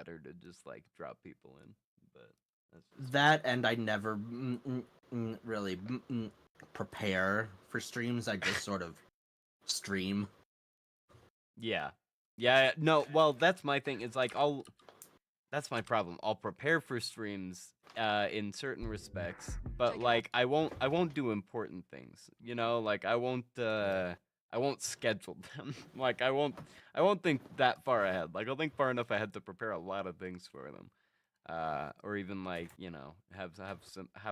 better to just like drop people in. But that's just That and I never really prepare for streams. I just sort of stream. yeah, yeah. No, well, that's my thing. It's like that's my problem. I'll prepare for streams in certain respects, but like I won't do important things. You know, like I won't schedule them. Like I won't think that far ahead. Like I'll think far enough ahead to prepare a lot of things for them. Or even like, you know, have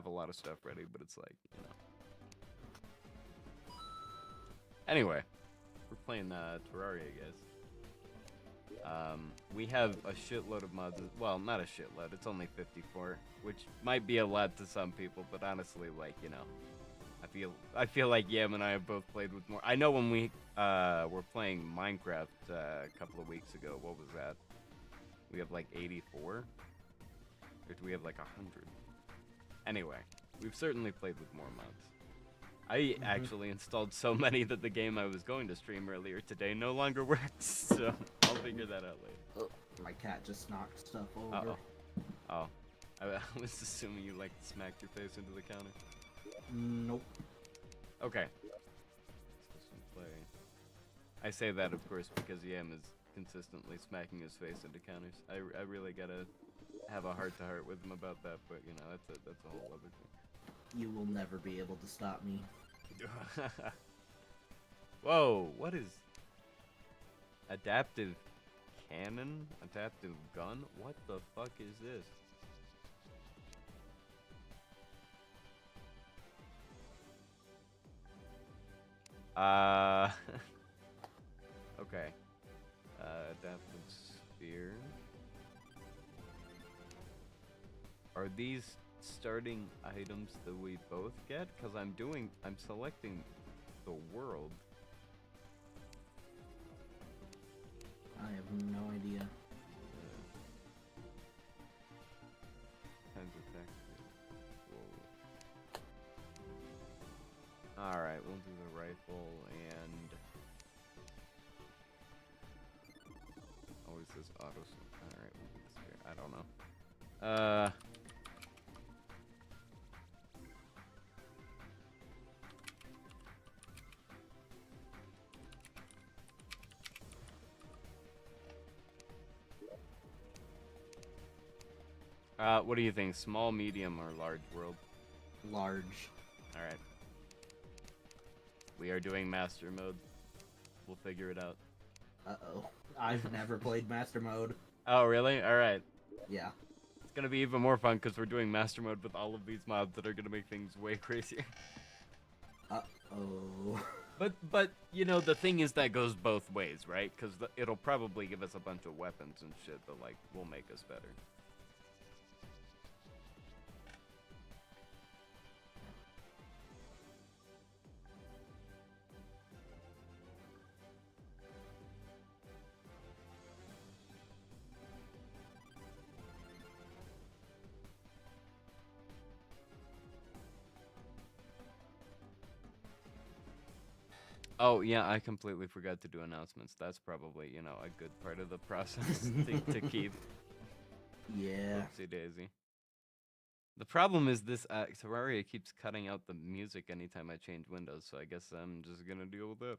a lot of stuff ready, but it's like, you know. Anyway, we're playing Terraria, guys. We have a shitload of mods. Well, not a shitload. It's only 54, which might be a lot to some people, but honestly, like, you know, I feel like Yam and I have both played with more. I know when we were playing Minecraft a couple of weeks ago. What was that? We have like 84, or do we have like 100? Anyway, we've certainly played with more mods. I actually installed so many that the game I was going to stream earlier today no longer works, so I'll figure that out later. Oh, my cat just knocked stuff over. Uh-oh. Oh. I was assuming you like smacked your face into the counter. Nope. Okay. Play. I say that, of course, because Yam is consistently smacking his face into counters. I really gotta have a heart-to-heart with him about that, but, you know, that's a whole other thing. You will never be able to stop me. Whoa, what is adaptive cannon? Adaptive gun? What the fuck is this? Okay. Adaptive sphere. Are these starting items that we both get? Because I'm selecting the world. I have no idea. Kinds of texture. Alright, we'll do the rifle and... Always says auto. Alright, we'll do the spear. I don't know. What do you think? Small, medium, or large world? Large. Alright. We are doing master mode. We'll figure it out. Uh-oh. I've never played Master Mode. Oh, really? Alright. Yeah. It's gonna be even more fun because we're doing master mode with all of these mods that are gonna make things way crazier. Uh-oh. But you know, the thing is that goes both ways, right? Because it'll probably give us a bunch of weapons and shit that, like, will make us better. Oh, yeah, I completely forgot to do announcements. That's probably, you know, a good part of the process to keep. Yeah. Oopsie daisy. The problem is this Terraria keeps cutting out the music anytime I change windows, so I guess I'm just gonna deal with it.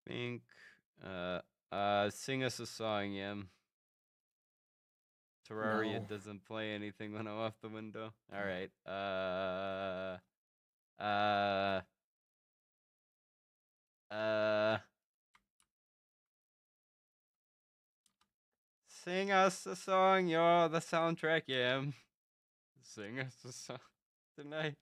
Think, sing us a song, Yam. Terraria No. doesn't play anything when I'm off the window. Alright, sing us a song, you're the soundtrack, Yam. Sing us a song. tonight.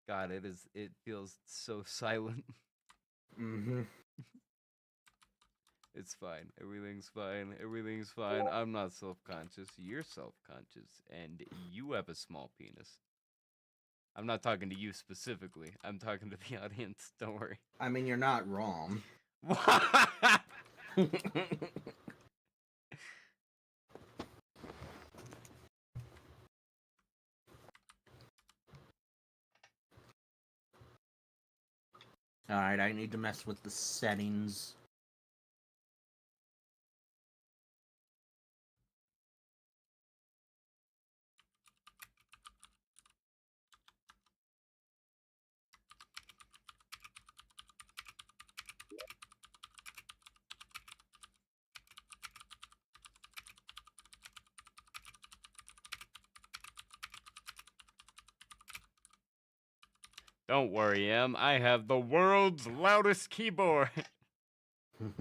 God, it feels so silent. Mm-hmm. It's fine. Everything's fine. Everything's fine. I'm not self-conscious. You're self-conscious, and you have a small penis. I'm not talking to you specifically. I'm talking to the audience. Don't worry. I mean, you're not wrong. Alright, I need to mess with the settings. Don't worry, Em. I have the world's loudest keyboard. Okay,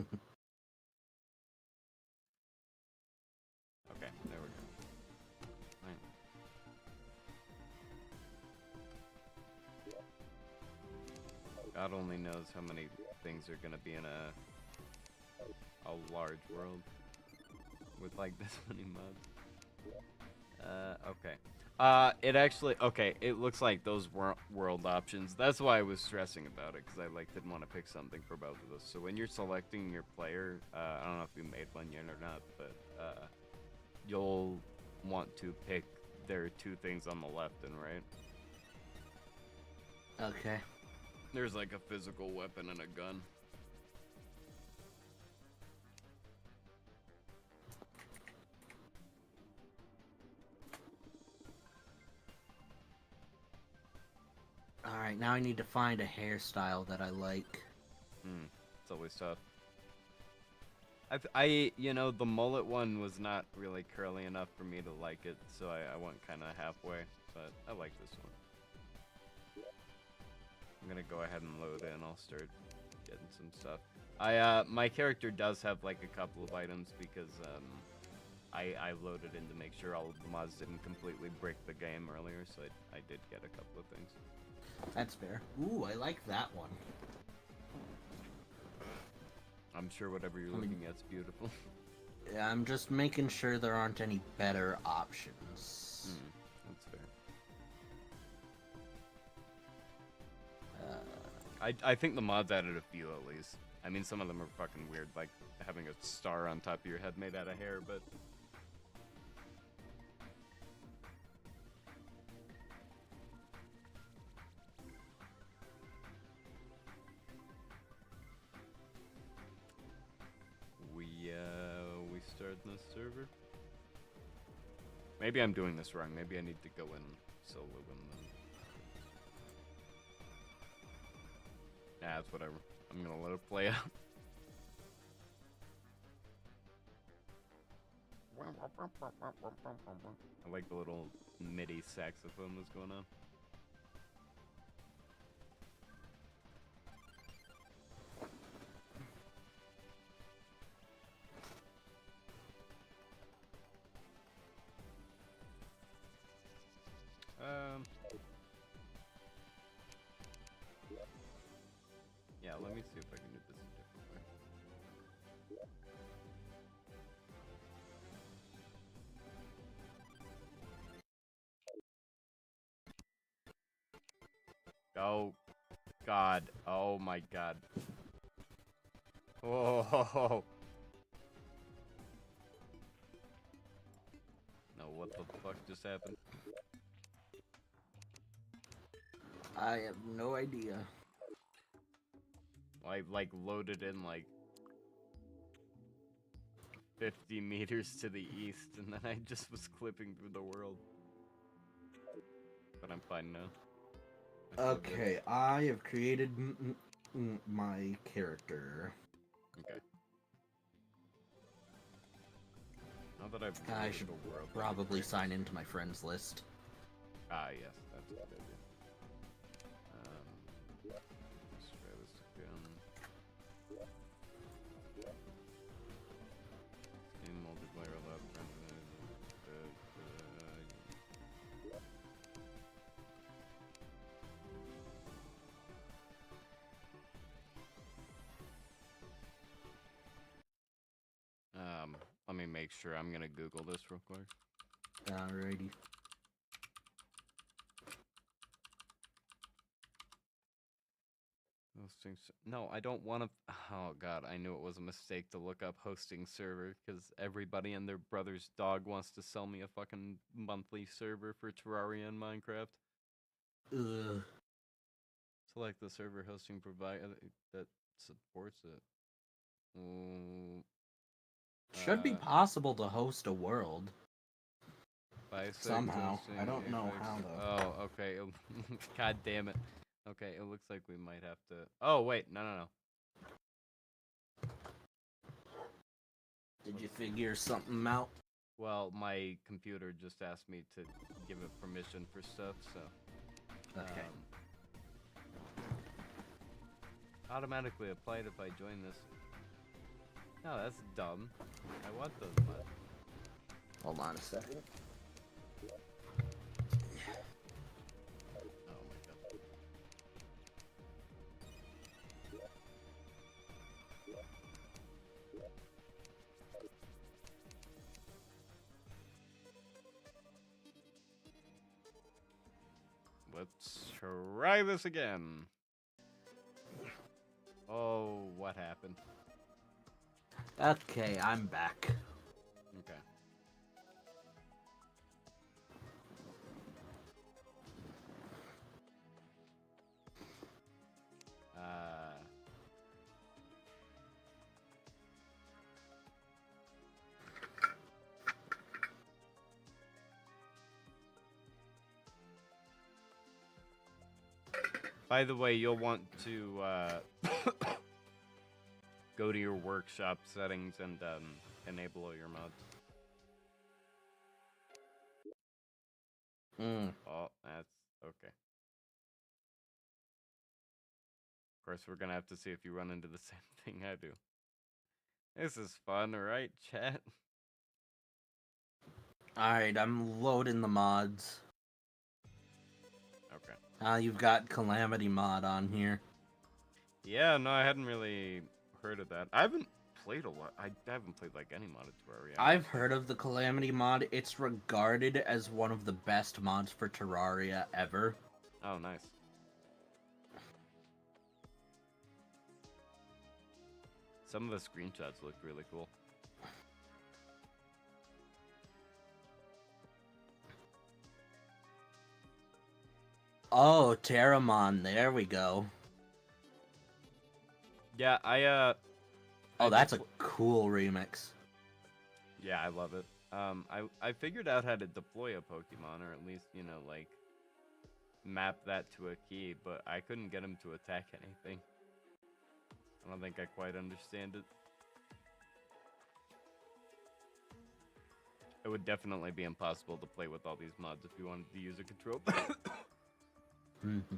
there we go. Right. God only knows how many things are gonna be in a large world with like this many mods. Okay. It actually, okay, it looks like those world options. That's why I was stressing about it, because I like didn't want to pick something for both of those. So when you're selecting your player, I don't know if you made one yet or not, but you'll want to pick their two things on the left and right. Okay. There's like a physical weapon and a gun. Alright, now I need to find a hairstyle that I like. It's always tough. You know, the mullet one was not really curly enough for me to like it, so I went kind of halfway, but I like this one. I'm gonna go ahead and load in. I'll start getting some stuff. My character does have like a couple of items because I loaded in to make sure all of the mods didn't completely break the game earlier, so I did get a couple of things. That's fair. Ooh, I like that one. I'm sure whatever you're looking at's beautiful. Yeah, I'm just making sure there aren't any better options. That's fair. I think the mods added a few at least. I mean, some of them are fucking weird, like having a star on top of your head made out of hair, but... We start in the server? Maybe I'm doing this wrong. Maybe I need to go in solo and then... Nah, it's whatever. I'm gonna let it play out. I like the little MIDI saxophone that's going on. Yeah, let me see if I can do this a different way. Oh, God. Oh, my God. Oh. No, what the fuck just happened? I have no idea. I, like, loaded in, like, 50 meters to the east, and then I just was clipping through the world. But I'm fine now. Okay, I have created my character. Okay. Now that I've I should the world, probably sign into my friends list. Ah, yes, that's a good idea. Let's try this again. make sure. I'm gonna Google this real quick. Alrighty. No, I don't want to. Oh god, I knew it was a mistake to look up hosting server because everybody and their brother's dog wants to sell me a fucking monthly server for Terraria and Minecraft. Ugh. Select the server hosting provider that supports it. Should be possible to host a world. Somehow. I don't know how though. Oh, okay. God damn it. Okay, it looks like we might have to. Oh wait, no. Did you figure something out? Well, my computer just asked me to give it permission for stuff, so. Okay. Automatically applied if I join this. No, that's dumb. I want those mods. Hold on a second. Oh my god. Let's try this again. Oh, what happened? Okay, I'm back. Okay. By the way, you'll want to go to your workshop settings and enable all your mods. Oh, that's okay. Of course, we're gonna have to see if you run into the same thing I do. This is fun, right, chat? Alright, I'm loading the mods. Okay. You've got Calamity mod on here. Yeah, no, I hadn't really heard of that. I haven't played a lot. I haven't played like any mod of Terraria. I've heard of the Calamity mod. It's regarded as one of the best mods for Terraria ever. Oh, nice. Some of the screenshots look really cool. Oh, Terramon, there we go. Yeah, Oh, that's a cool remix. Yeah, I love it. I figured out how to deploy a Pokemon, or at least, you know, like, map that to a key, but I couldn't get him to attack anything. I don't think I quite understand it. It would definitely be impossible to play with all these mods if you wanted to use a control. Mm-hmm.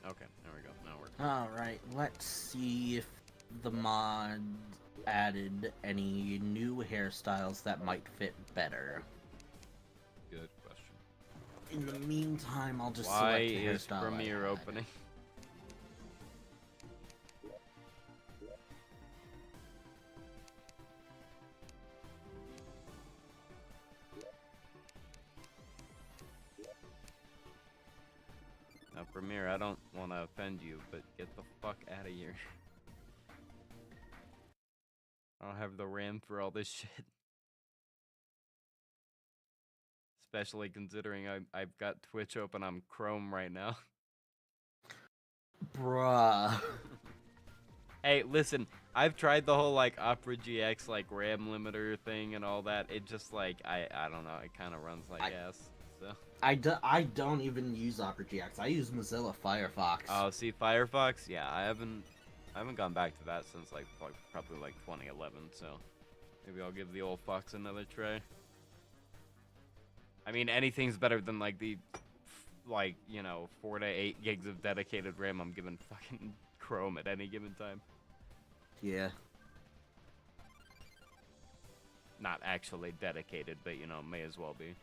Okay, there we go. Now we're... Alright, let's see if the mod added any new hairstyles that might fit better. Good question. In the meantime, I'll just Why select the is hairstyle. Premiere opening? Now, Premiere, I don't want to offend you, but get the fuck out of here. I don't have the RAM for all this shit. Especially considering I've got Twitch open on Chrome right now. Bruh. Hey, listen, I've tried the whole like Opera GX like RAM limiter thing and all that. It just like I don't know, it kind of runs like ass. So I don't even use Opera GX. I use Mozilla Firefox. oh, see, Firefox, yeah, I haven't gone back to that since like probably like 2011. So maybe I'll give the old Fox another try. I mean, anything's better than like the like, you know, 4 to 8 gigs of dedicated RAM I'm giving fucking Chrome at any given time. Yeah. Not actually dedicated, but you know, may as well be.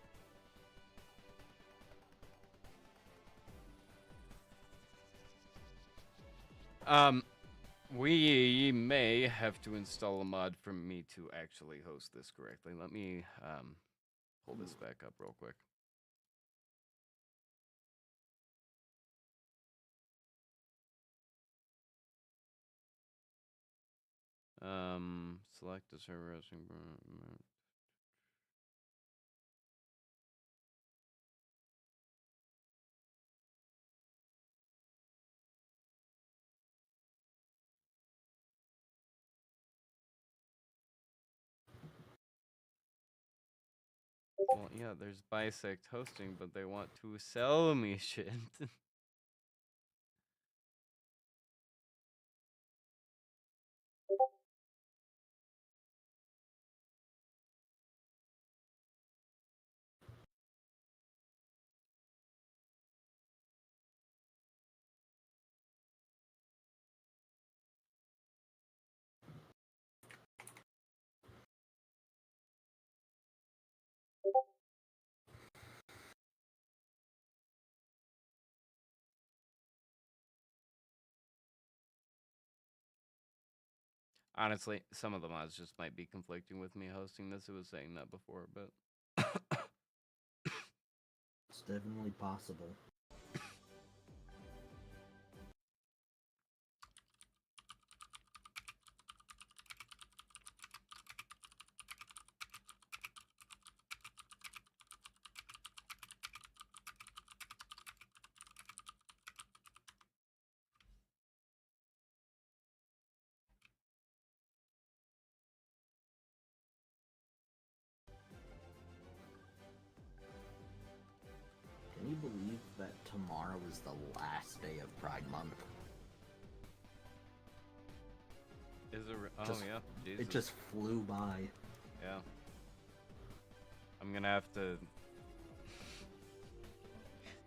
We may have to install a mod for me to actually host this correctly. Let me pull this back up real quick. Select the server hosting. Well, yeah, there's Bisect hosting, but they want to sell me shit. Honestly, some of the mods just might be conflicting with me hosting this. It was saying that before, but It's definitely possible. Can you believe that tomorrow is the last day of Pride Month? is it? Oh Just- yeah, Jesus. It just flew by. Yeah. I'm gonna have to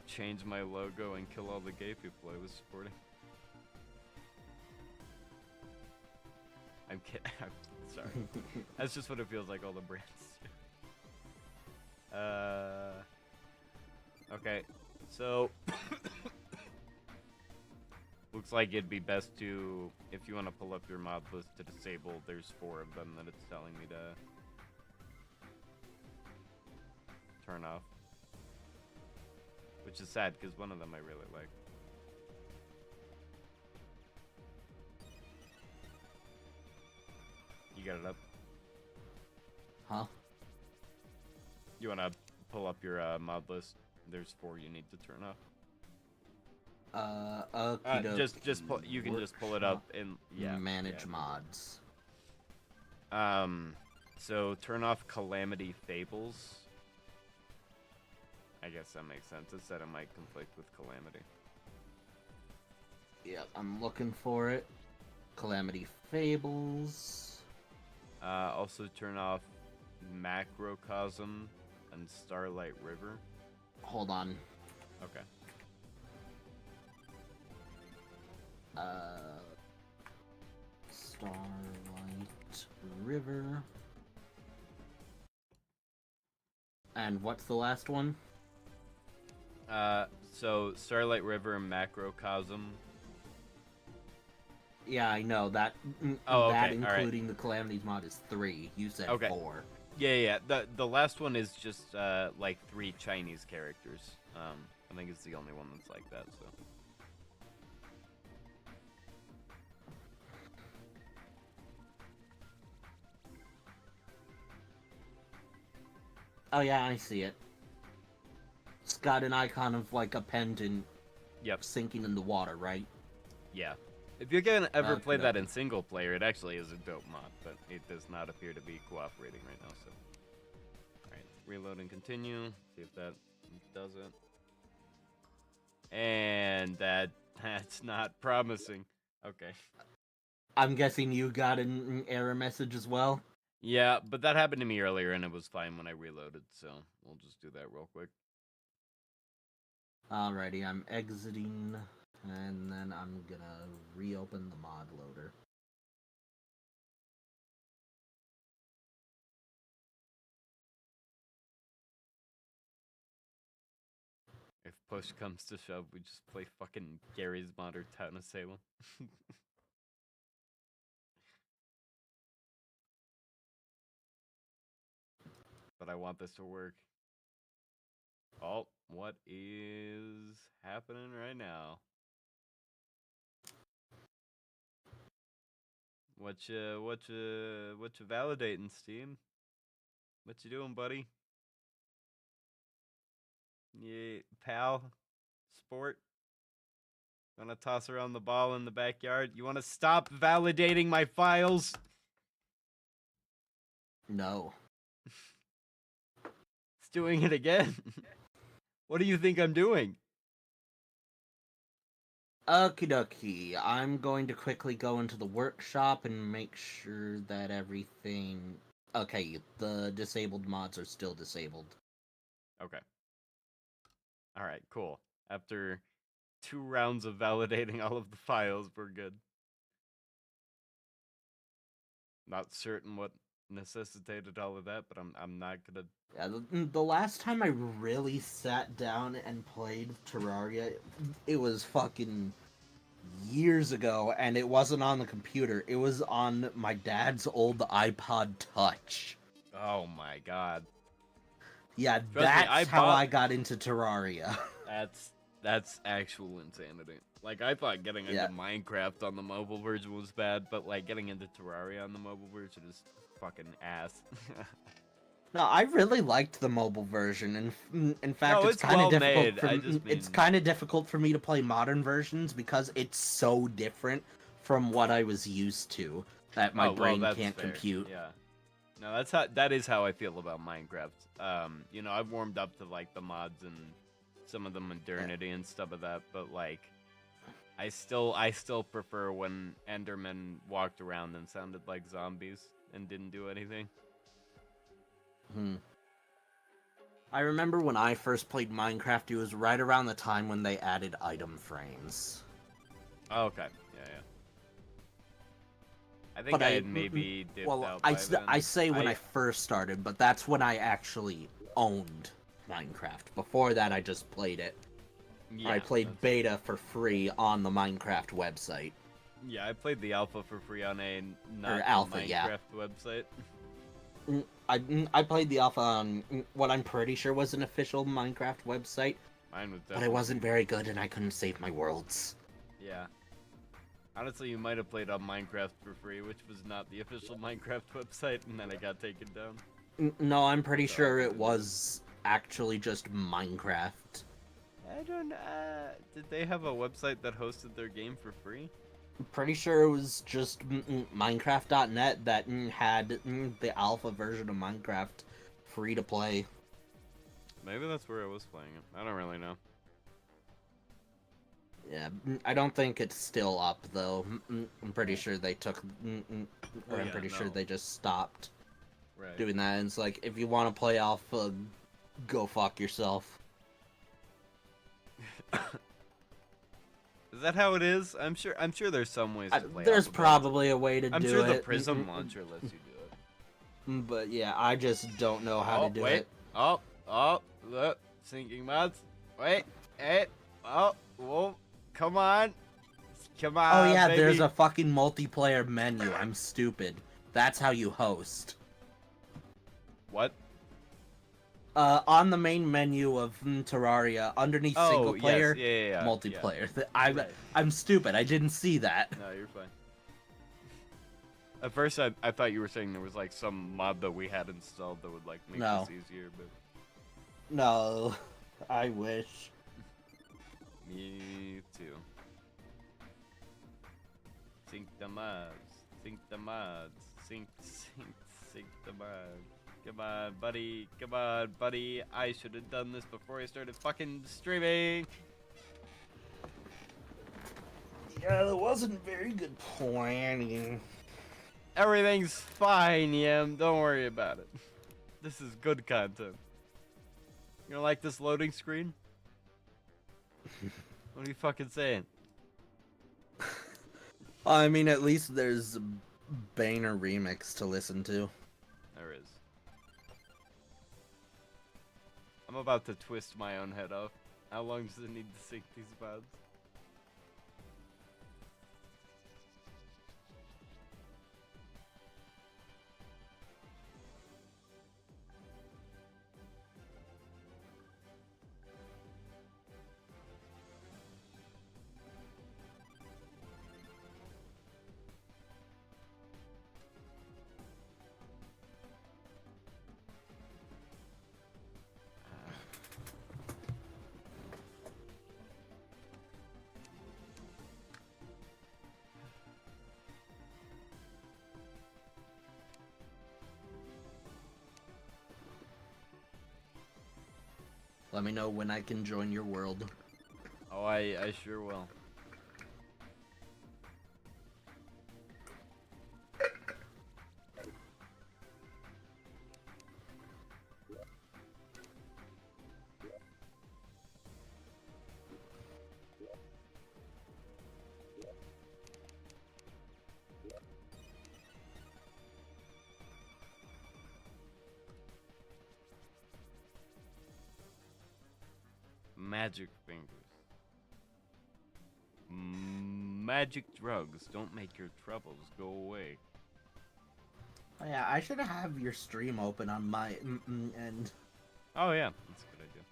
change my logo and kill all the gay people I was supporting. I'm kidding. I'm sorry. That's just what it feels like all the brands do. Okay. So looks like it'd be best to, if you want to pull up your mod list to disable, there's 4 of them that it's telling me to turn off. Which is sad, because one of them I really like. You got it up? Huh? You want to pull up your mod list? There's 4 you need to turn off. You can just pull it up and manage mods. So turn off Calamity Fables. I guess that makes sense. It said it might conflict with Calamity. Yeah, I'm looking for it. Calamity Fables. Also turn off Macrocosm and Starlight River. Hold on. Okay. Starlight River. And what's the last one? So Starlight River and Macrocosm. Yeah, I know that. Oh, that okay, including the Calamities mod is 3. You said 4. Yeah. The last one is just like 3 Chinese characters. I think it's the only one that's like that. So. Oh yeah, I see it. It's got an icon of like a pendant. Yep. Sinking in the water, right? Yeah. If you can ever Okay, play that okay. in single player, it actually is a dope mod, but it does not appear to be cooperating right now. So, all right, reload and continue. See if that does it. And that's not promising. Okay. I'm guessing you got an error message as well. Yeah, but that happened to me earlier, and it was fine when I reloaded. So we'll just do that real quick. Alrighty, I'm exiting, and then I'm gonna reopen the mod loader. If push comes to shove, we just play fucking Gary's Mod or Town of Salem. but I want this to work. Oh, what is happening right now? What you validating, Steam? What you doing, buddy? Yeah, pal, sport. Gonna toss around the ball in the backyard. You wanna stop validating my files? No. It's doing it again. What do you think I'm doing? Okie dokie. I'm going to quickly go into the workshop and make sure that everything... Okay, the disabled mods are still disabled. Okay. Alright, cool. After 2 rounds of validating all of the files, we're good. Not certain what necessitated all of that, but I'm not gonna... Yeah, the last time I really sat down and played Terraria, it was fucking years ago, and it wasn't on the computer. It was on my dad's old iPod Touch. Oh my god. Yeah, Trust me, that's how I got into Terraria. That's actual insanity. Like, I thought getting into Minecraft on the mobile version was bad, but like getting into Terraria on the mobile version is fucking ass. No, I really liked the mobile version, and in fact, No, it's kind of well difficult. made. It's kind of difficult for me to play modern versions because it's so different from what I was used to that my brain can't fair. compute. Yeah. No, that is how I feel about Minecraft. You know, I've warmed up to like the mods and some of the modernity and stuff of that, but like I still prefer when Endermen walked around and sounded like zombies and didn't do anything. I remember when I first played Minecraft, it was right around the time when they added item frames. Oh, okay. Yeah. I think I had maybe dipped out by then. I say when I first started, but that's when I actually owned Minecraft. Before that, I just played it. Yeah, I played beta for free on the Minecraft website. Yeah, I played the alpha for free on a alpha, Minecraft website. I played the alpha on what I'm pretty sure was an official Minecraft website. Mine was but I wasn't very good and I couldn't save my worlds. Yeah. Honestly, you might have played on Minecraft for free, which was not the official Minecraft website, and then it got taken down. No, I'm pretty sure it was actually just Minecraft. I don't know. Did they have a website that hosted their game for free? I'm pretty sure it was just Minecraft.net that had the alpha version of Minecraft free to play. Maybe that's where I was playing it. I don't really know. Yeah, I don't think it's still up though. I'm pretty sure they took, I'm pretty sure they just stopped doing that. And it's like, if you want to play alpha, go fuck yourself. Is that how it is? I'm sure there's some ways to play. There's probably a way to do it. I'm sure the Prism launcher lets you do it. But yeah, I just don't know how to do it. Oh, look, sinking mods. Wait, whoa, come on. Oh yeah, baby. There's a fucking multiplayer menu. I'm stupid. That's how you host. What? On the main menu of Terraria, underneath single player, multiplayer. Yeah. I'm stupid. I didn't see that. No, you're fine. At first, I thought you were saying there was like some mod that we had installed that would like make this easier, but no, I wish. Me too. Sync the mods. Sync the mods. Sync the mods. Come on, buddy. Come on, buddy. I should have done this before I started fucking streaming. Yeah, that wasn't very good planning. Everything's fine, Yem. Don't worry about it. This is good content. You don't like this loading screen? What are you fucking saying? I mean, at least there's Boehner Remix to listen to. There is. I'm about to twist my own head off. How long does it need to sync these mods? Let me know when I can join your world. Oh, I sure will. Magic fingers. Magic drugs don't make your troubles go away. Oh, yeah, I should have your stream open on my end. Oh yeah, that's a good idea.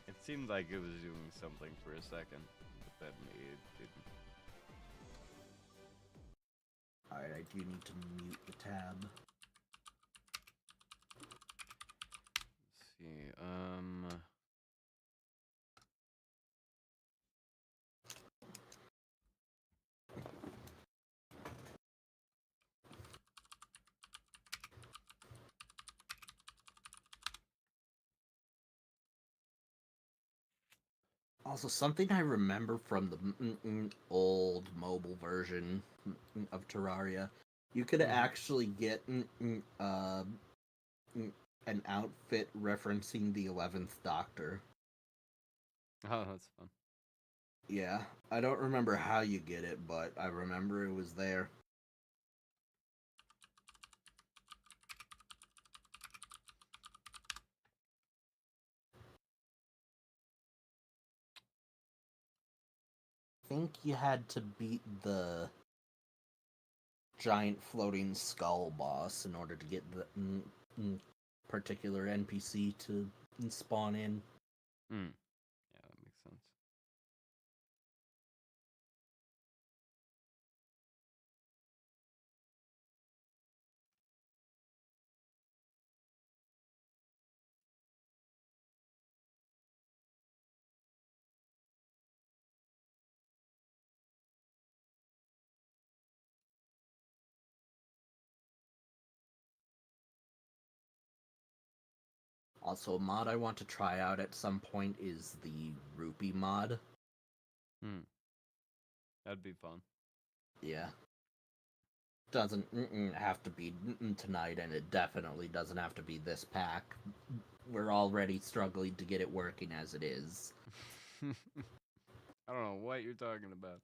It seemed like it was doing something for a second, but then it didn't. Alright, I do need to mute the tab. Let's see, Also, something I remember from the old mobile version of Terraria, you could actually get an outfit referencing the 11th Doctor. oh, that's fun. Yeah, I don't remember how you get it, but I remember it was there. I think you had to beat the giant floating skull boss in order to get the particular NPC to spawn in. Hmm. Yeah, that makes sense. Also, a mod I want to try out at some point is the Rupee mod. Hmm. That'd be fun. Yeah. Doesn't have to be tonight, and it definitely doesn't have to be this pack. We're already struggling to get it working as it is. I don't know what you're talking about.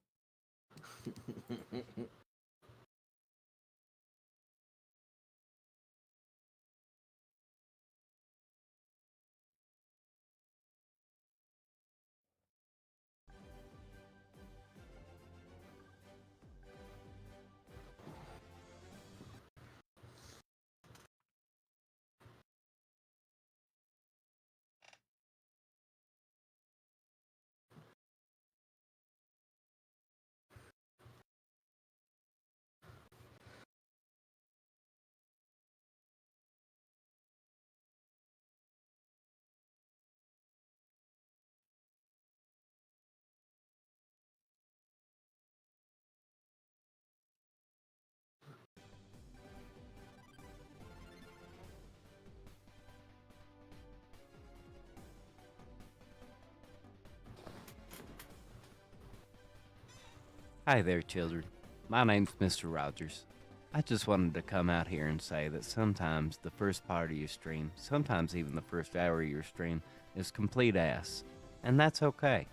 Hi there, children. My name's Mr. Rogers. I just wanted to come out here and say that sometimes the first part of your stream, sometimes even the first hour of your stream, is complete ass. And that's okay.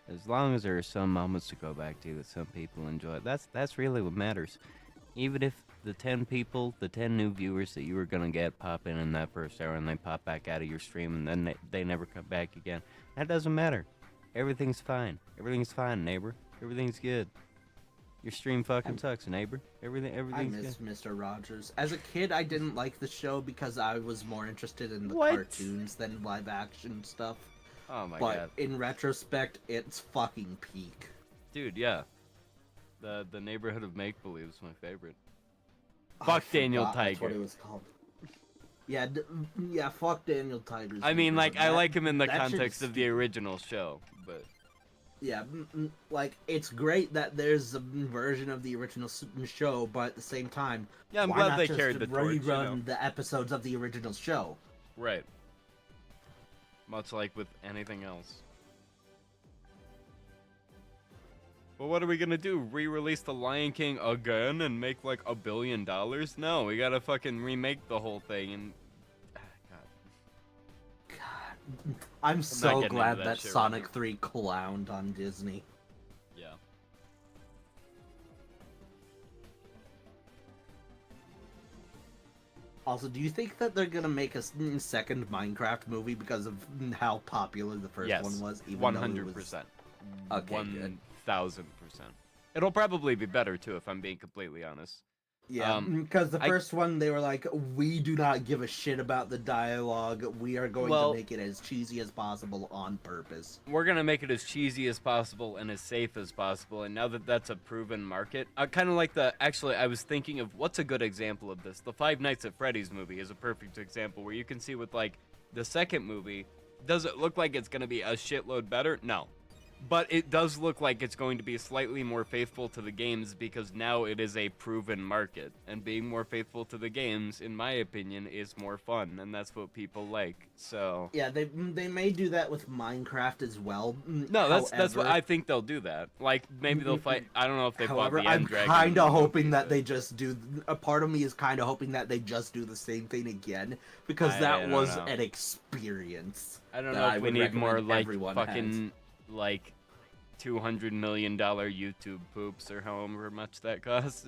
As long as there are some moments to go back to that some people enjoy, that's really what matters. Even if the 10 people, the 10 new viewers that you were gonna get pop in that first hour and they pop back out of your stream and then they never come back again, that doesn't matter. Everything's fine. Everything's fine, neighbor. Everything's good. Your stream fucking sucks, neighbor. I Everything's miss good. Mr. Rogers. As a kid, I didn't like the show because I was more interested in the What? cartoons than live action stuff. Oh my But god. in retrospect, it's fucking peak. Dude, yeah. The Neighborhood of Make Believe is my favorite. I Fuck Daniel forgot that's what Tiger. it was called. Yeah, yeah, fuck Daniel Tiger. I mean, like, I like him in the That shit's context of the original show, but Yeah, like it's great that there's a version of the original show, but at the same time, Yeah, I'm why glad not they just carried the torch, rerun the episodes of the original show? Right. Much like with anything else. But what are we gonna do? Re-release The Lion King again and make like $1 billion? No, we gotta fucking remake the whole thing and... God, I'm so getting glad into that shit right Sonic now. 3 clowned on Disney. Yeah. Also, do you think that they're gonna make a second Minecraft movie because of how popular the first one was? Yes, 100%. Okay, good. 1000%. It'll probably be better too, if I'm being completely honest. Yeah, because the first one, they were like, we do not give a shit about the dialogue. We are going to make it as cheesy as possible on purpose. We're going to make it as cheesy as possible and as safe as possible. And now that that's a proven market, I kind of like actually, I was thinking of what's a good example of this. The Five Nights at Freddy's movie is a perfect example where you can see with like the second movie, does it look like it's going to be a shitload better? No. But it does look like it's going to be slightly more faithful to the games because now it is a proven market. And being more faithful to the games, in my opinion, is more fun. And that's what people like. So... Yeah, they may do that with Minecraft as well. No, that's what I think they'll do that. Like, maybe they'll fight... I don't know if they fought the I'm End Dragon. I'm kind of hoping that they just do... A part of me is kind of hoping that they just do the same thing again. Because that was an experience. I don't know if we need more, like, fucking... like $200 million YouTube poops or however much that costs.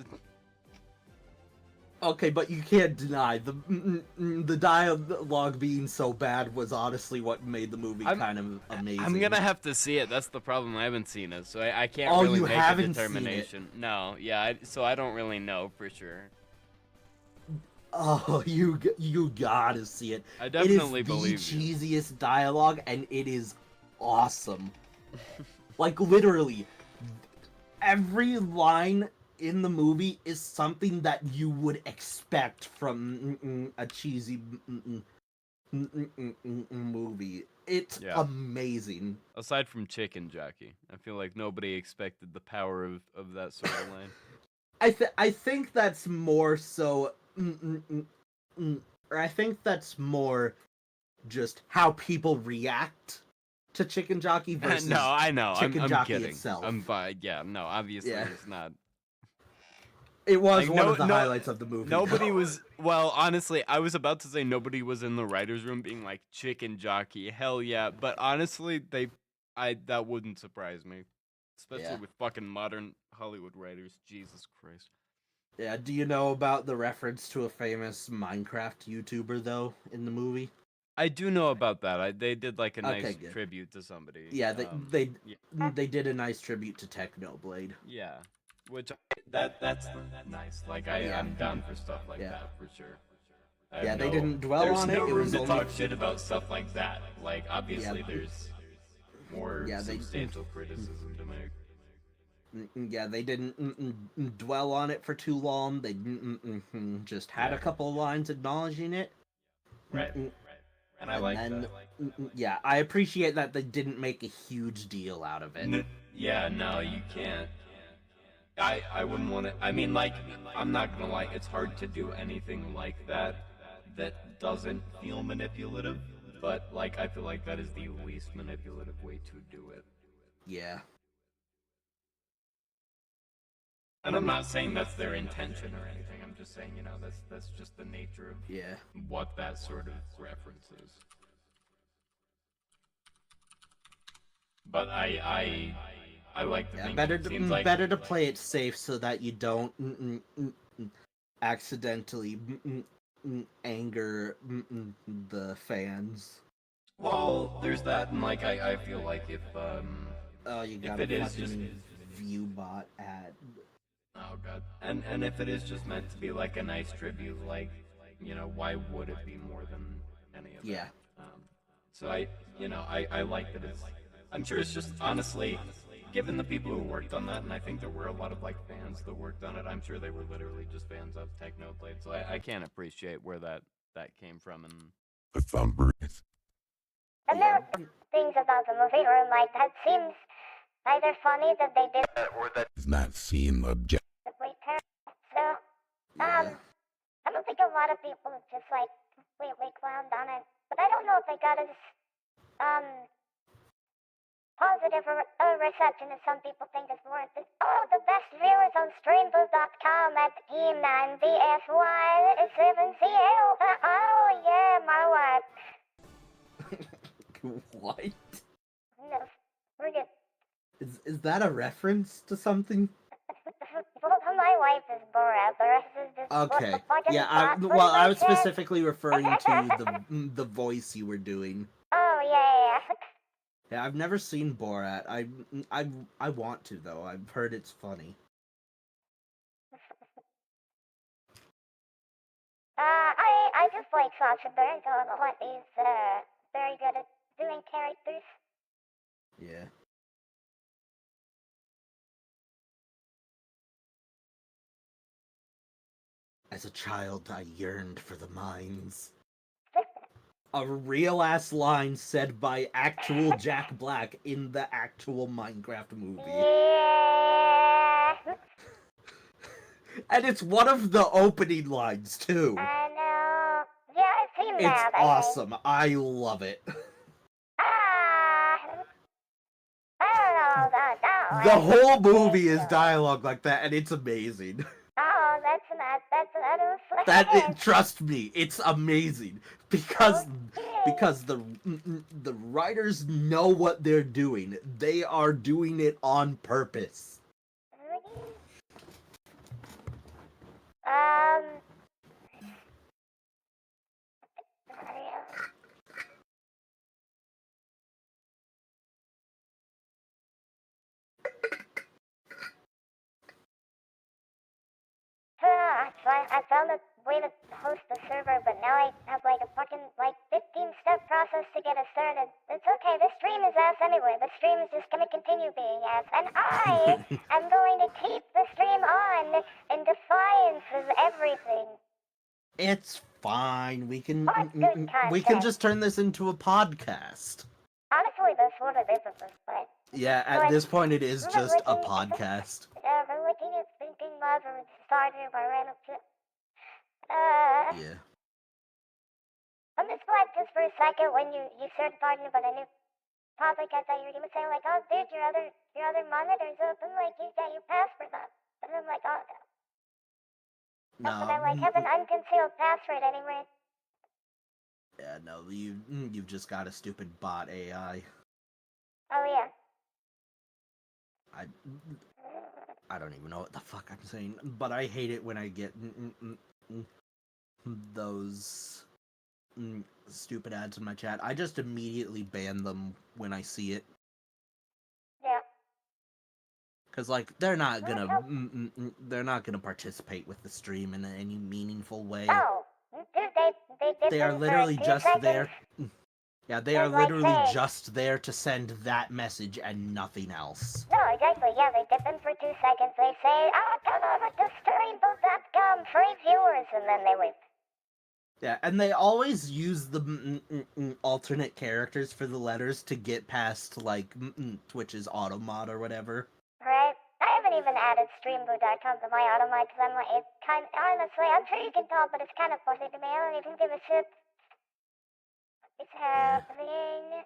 Okay, but you can't deny the dialogue being so bad was honestly what made the movie kind of amazing. I'm gonna have to see it. That's the problem. I haven't seen it, so I can't really make a determination. No, yeah, so I don't really know for sure. Oh, you gotta see it. I definitely believe it is the cheesiest dialogue, and it is awesome. Like, literally, every line in the movie is something that you would expect from a cheesy movie. It's amazing. Aside from Chicken Jockey, I feel like nobody expected the power of that sort of line. I think that's more so... or I think that's more just how people react to Chicken Jockey versus no, I know. Chicken I'm Jockey kidding. itself. Yeah, no, obviously it's not. It was like, one of the highlights of the movie. Nobody was... Well, honestly, I was about to say nobody was in the writer's room being like, Chicken Jockey, hell yeah. But honestly, that wouldn't surprise me. Especially with fucking modern Hollywood writers. Jesus Christ. Yeah, do you know about the reference to a famous Minecraft YouTuber, though, in the movie? I do know about that. They did like a nice tribute to somebody. Yeah, they did a nice tribute to Technoblade. Yeah, which that's nice. Like I'm down for stuff like that for sure. Yeah, they didn't dwell on it. There's no room to only... talk shit about stuff like that. Like obviously there's more substantial criticism to make. Yeah, they didn't dwell on it for too long. They just had a couple of lines acknowledging it. Right. And I like that. Yeah, I appreciate that they didn't make a huge deal out of it. Yeah, no, you can't. I wouldn't want to... I mean, like, I'm not gonna lie, it's hard to do anything like that doesn't feel manipulative, but, like, I feel like that is the least manipulative way to do it. Yeah. And I'm not saying that's their intention or anything. I'm just saying, you know, that's just the nature of what that sort of reference is. But I like the thing. Better to play it safe so that you don't accidentally anger the fans. Well, there's that, and like I feel like if you got a fucking ViewBot ad. Oh god. And if it is just meant to be like a nice tribute, like, you know, why would it be more than any of that? Yeah. So I like that it's... I'm sure it's just, honestly, given the people who worked on that, and I think there were a lot of, like, fans that worked on it, I'm sure they were literally just fans of Technoblade, so I can't appreciate where that came from, and... The Thumber. And there are things about the movie where, like, that seems either funny that they did or that does not seem objective. terrible. So, Yeah. I don't think a lot of people just like completely clowned on it, but I don't know if they got as positive a reception as some people think is warranted. Oh, the best viewers on streamboot.com at E9BSY7CL. Oh yeah, my wife. What? No, we're good. Is that a reference to something? My wife is Borat. The rest is just Okay. fucking Yeah. thought pretty Well, I much was it. specifically referring to the voice you were doing. Oh yeah. Yeah, I've never seen Borat. I want to though. I've heard it's funny. I just like Sacha Baron Cohen. He's very good at doing characters. Yeah. As a child, I yearned for the mines. A real ass line said by actual Jack Black in the actual Minecraft movie. Yeah. And it's one of the opening lines too. I know. Yeah, I've seen It's that. awesome. I love it. I don't know. That The whole movie is dialogue like that, and it's amazing. Oh, that's not. Trust me, it's amazing because the writers know what they're doing. They are doing it on purpose. I found a way to host the server, but now I have like a fucking 15-step process to get it started. It's okay, this stream is ass anyway. The stream is just gonna continue being ass, and I am going to keep the stream on in defiance of everything. It's fine. We can good just turn this into a podcast. Honestly, that's what it is at this point. Yeah, at this point it is just a podcast. We're looking at thinking love or started by random shit. Yeah. I'm just glad just for a second when you started talking about a new topic, I thought you were gonna say like, oh dude, your other monitor's open, like you got your password up. And I'm like, oh no. No. But I have an unconcealed password anyway. Yeah, no, you've just got a stupid bot AI. Oh yeah. I don't even know what the fuck I'm saying, but I hate it when I get those stupid ads in my chat. I just immediately ban them when I see it. Yeah. Cause like they're not gonna participate with the stream in any meaningful way. Oh, dude, They are literally just there. Yeah, they are like literally they- just there to send that message and nothing else. No, exactly, yeah, they dip in for 2 seconds, they say, oh, come over to streamboot.com, free viewers, and then they leave. Yeah, and they always use the alternate characters for the letters to get past, like, Twitch's automod or whatever. Right? I haven't even added streamboot.com to my automod, because I'm like, honestly, I'm sure you can tell, but it's kind of funny to me, I don't even give a shit. It's happening.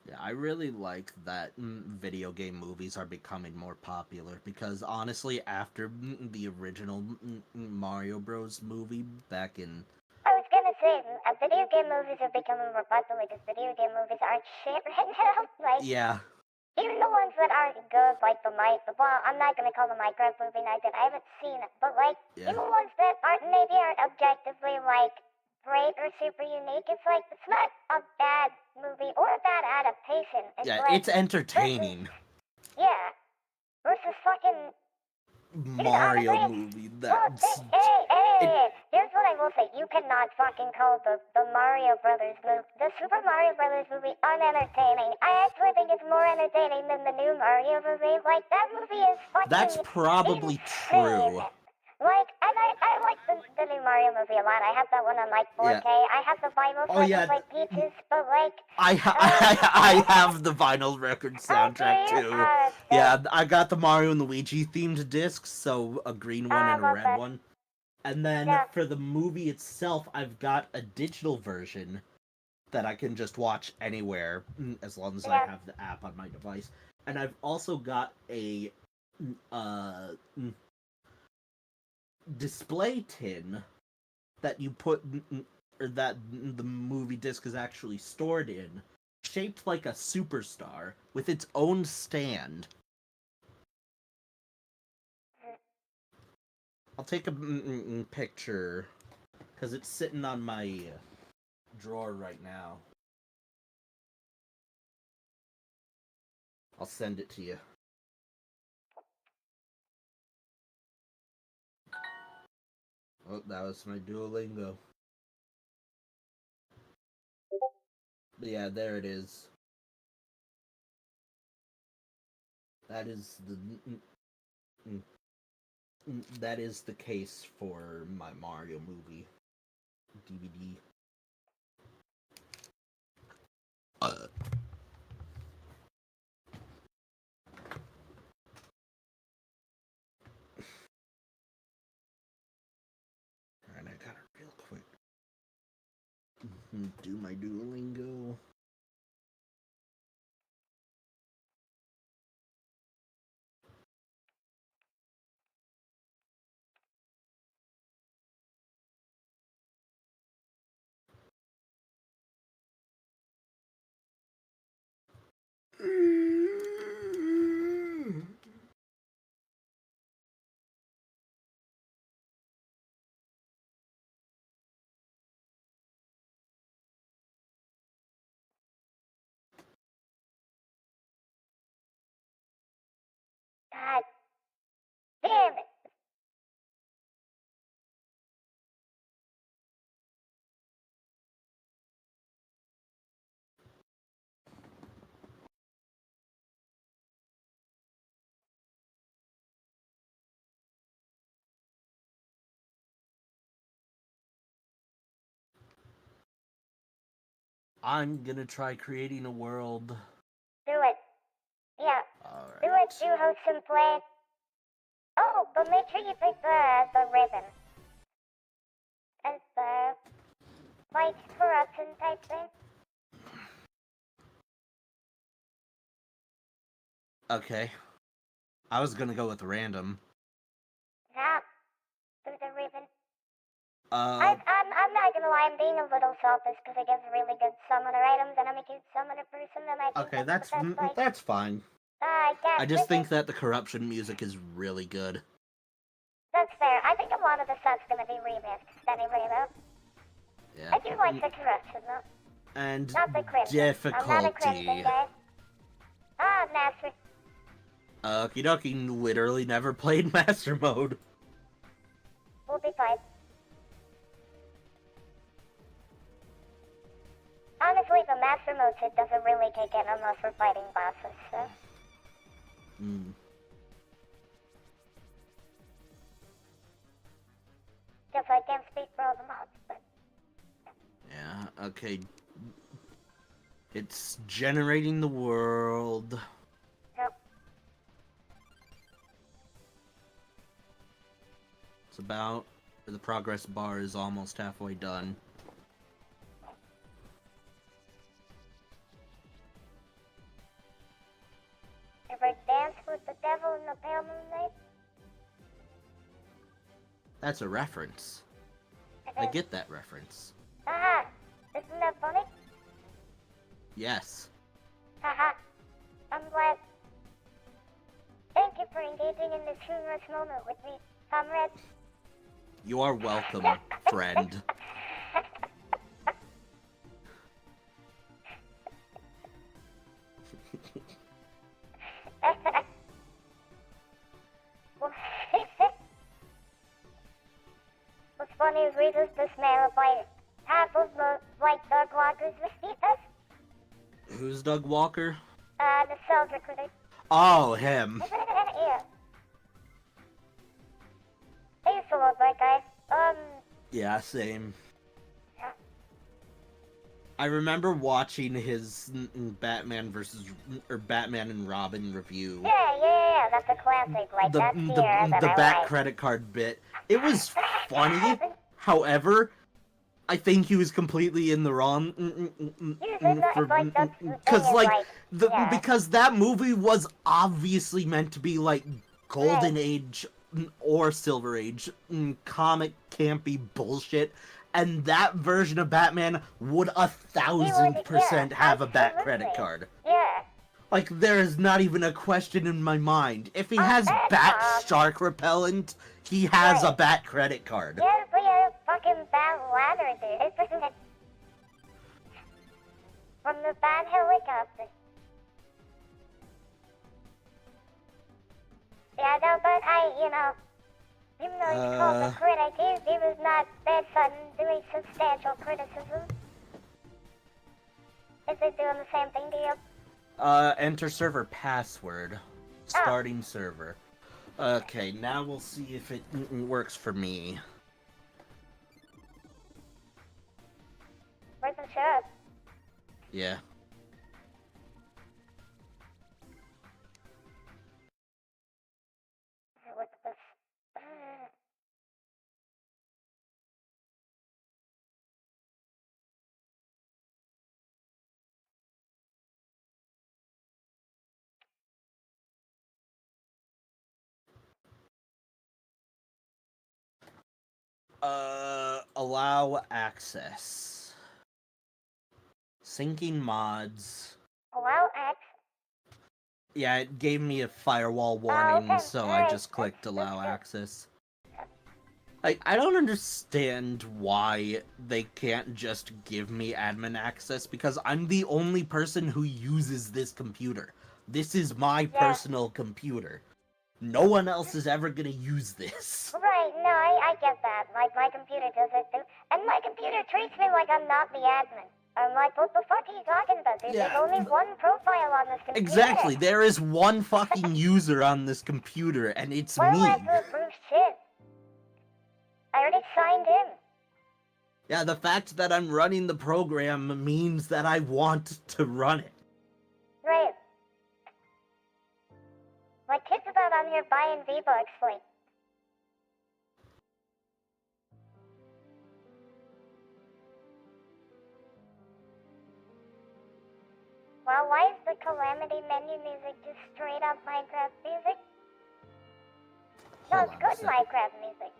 Yeah, I really like that video game movies are becoming more popular, because honestly, after the original Mario Bros. Movie back in... I was gonna say, video game movies are becoming more popular because video game movies aren't shit right now. Like, Yeah. even the ones that aren't good, like well, I'm not gonna call the Minecraft movie night that I haven't seen it, but like, Yeah. even ones that maybe aren't objectively like great or super unique, it's like, it's not a bad movie or a bad adaptation. Yeah, like, it's entertaining. Yeah. versus fucking Mario movie. That's Hey, here's what I will say. You cannot fucking call the Mario Brothers movie, the Super Mario Brothers movie, unentertaining. I actually think it's more entertaining than the new Mario movie. Like, that movie is fucking that's probably insane. true. Like, and I like the new Mario movie a lot. I have that one on, like, 4K. Yeah. I have the vinyl so Oh, I yeah. can play Peaches, but, like... I have the vinyl record soundtrack Okay, too. Yeah, I got the Mario and Luigi themed discs, so a green one and a love red that. one. And then Yeah. for the movie itself, I've got a digital version that I can just watch anywhere as long as I Yeah. have the app on my device. And I've also got a display tin that you put or that the movie disc is actually stored in, shaped like a superstar with its own stand. I'll take a picture because it's sitting on my drawer right now. I'll send it to you. Oh, that was my Duolingo. But yeah, there it is. That is the case for my Mario movie DVD. Alright, I got it real quick. Do my Duolingo. God damn it. I'm gonna try creating a world. Do it. Yeah. Do it. Alright. Do host some play. Oh, but make sure you pick the ribbon. As the, like, corruption type thing. Okay. I was gonna go with random. Yeah. Do the ribbon. Uh, I'm not gonna lie, I'm being a little selfish because I get really good summoner items and I'm a good summoner person and I think okay, that's the best, like, that's fine. yeah, I just think that the corruption music is really good. that's fair. I think a lot of the stuff's gonna be remixed anyway, though. Yeah. I do like the corruption, though. And Not the crimson. I'm not a crimson difficulty. guy. Ah, master. Okie dokie, literally never played Master Mode. We'll be fine. Honestly, the master mode shit doesn't really kick in unless we're fighting bosses, so. Guess I can't speak for all the mods, but... Yeah, okay. It's generating the world. Yep. It's about... The progress bar is almost halfway done. Ever dance with the devil in the pale moonlight? That's a reference. I get that reference. Haha! Isn't that funny? Yes. Haha! I'm glad. Thank you for engaging in this humorous moment with me, comrade. You are welcome, friend. anyone who resists the smell of like half of the like Doug Walker's mosquitoes. Who's Doug Walker? The soldier critic. Oh, him. Yeah. I used to love that guy. Yeah, same. Yeah. I remember watching his Batman Batman and Robin review. Yeah, that's a classic. Like, The that's the era that I Bat like. credit card bit. It was funny. However, I think he was completely in the wrong. Because that movie was obviously meant to be like Golden Age or Silver Age comic campy bullshit, and that version of Batman would 1,000% have a Bat credit card. Yeah. Like, there is not even a question in my mind. If he has Bat shark repellent, he has a Bat credit card. Yeah, but yeah, fucking Bat ladder, dude. From the Bat helicopter. Yeah, no, but even though he's called a critic, he was not bad son doing substantial criticism. Is it doing the same thing to you? Enter server password. Starting server. Okay, now we'll see if it works for me. Where's the sheriff? Yeah. What's this? Allow access. Syncing mods. Allow X? Yeah, it gave me a firewall warning, okay. so I just clicked allow access. I don't understand why they can't just give me admin access, because I'm the only person who uses this computer. This is my personal computer. No one else is ever gonna use this. Right, no, I get that. Like, my computer does it too. And my computer treats me like I'm not the admin. I'm like, what the fuck are you talking about, dude? Yeah. There's only one profile on this computer. Exactly, there is one fucking user on this computer, and it's Well, me. let's approve shit. I already signed in. Yeah, the fact that I'm running the program means that I want to run it. Right. My kid's about on here buying V-Bucks, like. Well, why is the Calamity menu music just straight up Minecraft music? No, Hold it's on a good second. Minecraft music.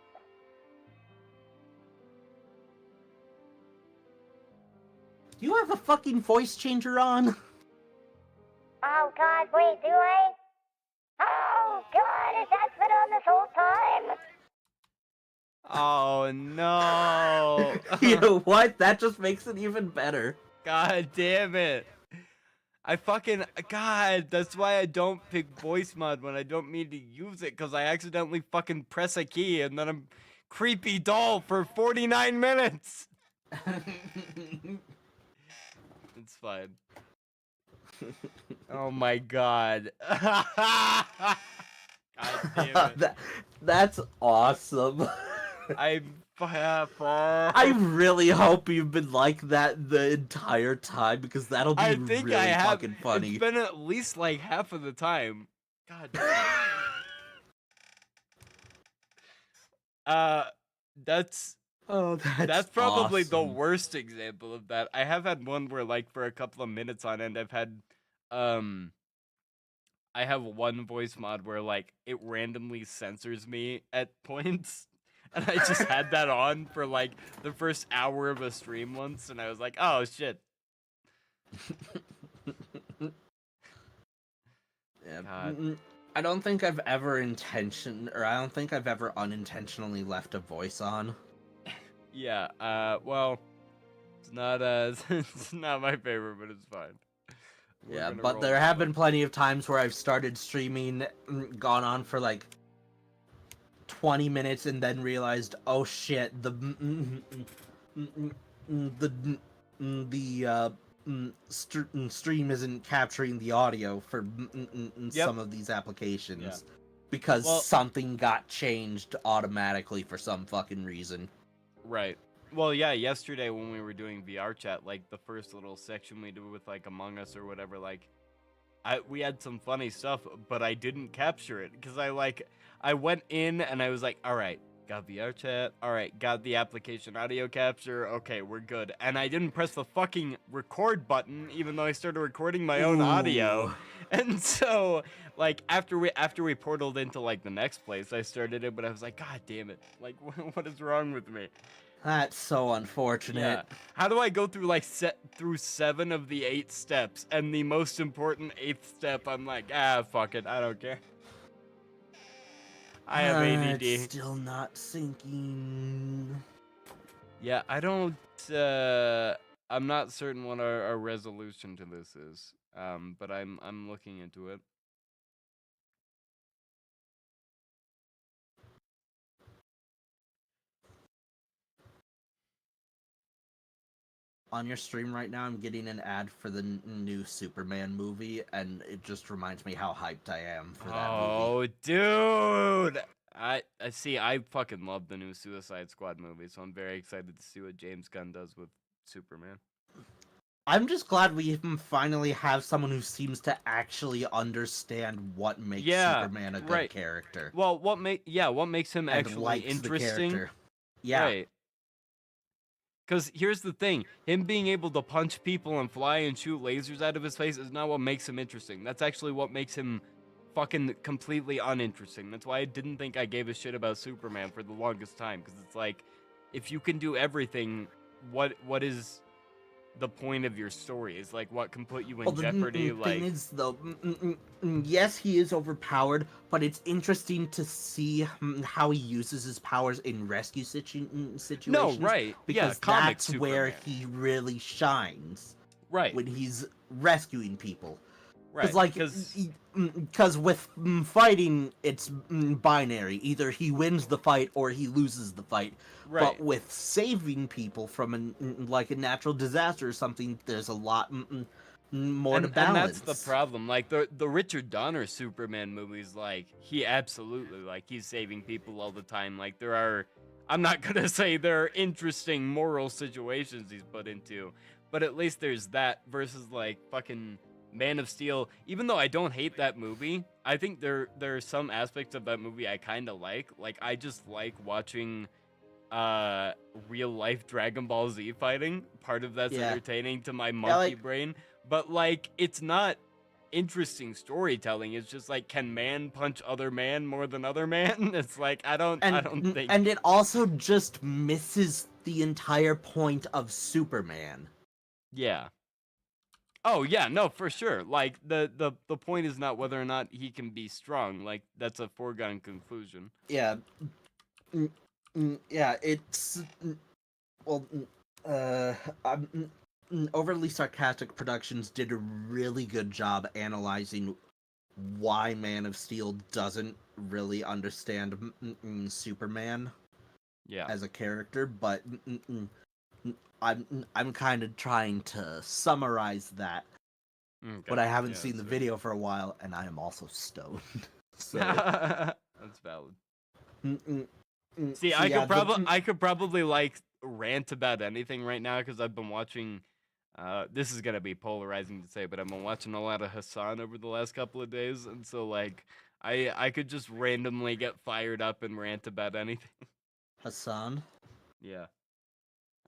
You have a fucking voice changer on? Oh god, wait, do I? Oh god, that's been on this whole time? Oh no! You know what? That just makes it even better. God damn it! God, that's why I don't pick voice mod when I don't mean to use it, because I accidentally fucking press a key and then I'm creepy doll for 49 minutes! It's fine. Oh my god. God damn it. That's awesome. I really hope you've been like that the entire time, because that'll be really fucking funny. It's been at least like half of the time. God damn. That's probably the awesome. worst example of that. I have had one where, like, for a couple of minutes on end, I've had, I have one voice mod where, like, it randomly censors me at points, and I just had that on for, like, the first hour of a stream once, and I was like, oh, shit. Yeah. God. I don't think I've ever unintentionally left a voice on. Yeah, well, it's not it's not my favorite, but it's fine. Yeah, but there have been plenty of times where I've started streaming, gone on for like 20 minutes and then realized, oh shit, the stream isn't capturing the audio for Yep. some of these applications Yeah. because Well- something got changed automatically for some fucking reason. Right. Well, yeah, yesterday when we were doing VR chat, like the first little section we do with like Among Us or whatever, like we had some funny stuff, but I didn't capture it because I went in and I was like, all right, got VR chat, all right, got the application audio capture, okay, we're good. And I didn't press the fucking record button even though I started recording my own audio. Ooh. And so like after we portaled into like the next place, I started it, but I was like, god damn it, like what is wrong with me? That's so unfortunate. Yeah. How do I go through like through 7 of the 8 steps, and the most important 8th step, I'm like, fuck it, I don't care. I have ADD. It's still not syncing. Yeah, I don't. I'm not certain what our resolution to this is. But I'm looking into it. On your stream right now, I'm getting an ad for the new Superman movie, and it just reminds me how hyped I am for that movie. Oh, dude! I see. I fucking love the new Suicide Squad movie, so I'm very excited to see what James Gunn does with Superman. I'm just glad we finally have someone who seems to actually understand what makes Superman a good character. Well, what makes him and actually likes the interesting? character. Yeah. Right. Because here's the thing, him being able to punch people and fly and shoot lasers out of his face is not what makes him interesting. That's actually what makes him fucking completely uninteresting. That's why I didn't think I gave a shit about Superman for the longest time. Because it's like, if you can do everything, what is the point of your story? Is like what can put you in Well, the jeopardy? thing is, though, yes, he is overpowered, but it's interesting to see how he uses his powers in rescue situations. No, right. Because yeah, comic that's where Superman. he really shines. Right. When he's rescuing people. Right. Because with fighting, it's binary. Either he wins the fight or he loses the fight. Right. But with saving people from a natural disaster or something, there's a lot more to balance. And that's the problem. Like the Richard Donner Superman movies, like he absolutely he's saving people all the time. Like I'm not gonna say there are interesting moral situations he's put into, but at least there's that versus like fucking Man of Steel. Even though I don't hate that movie, I think there are some aspects of that movie I kind of like. Like I just like watching real life Dragon Ball Z fighting. Part of that's entertaining to my monkey brain, but like it's not interesting storytelling. It's just like, can man punch other man more than other man? It's like I don't think. And it also just misses the entire point of Superman. Yeah. Oh yeah, no, for sure. Like the point is not whether or not he can be strong. Like that's a foregone conclusion. Yeah. Yeah, it's Overly Sarcastic Productions did a really good job analyzing why Man of Steel doesn't really understand Superman as a character, but I'm kind of trying to summarize that. Okay. But I haven't seen the video for a while, and I am also stoned. So that's valid. See, I could probably like rant about anything right now because I've been watching. This is gonna be polarizing to say, but I've been watching a lot of Hassan over the last couple of days, and so like I could just randomly get fired up and rant about anything. Hassan? Yeah,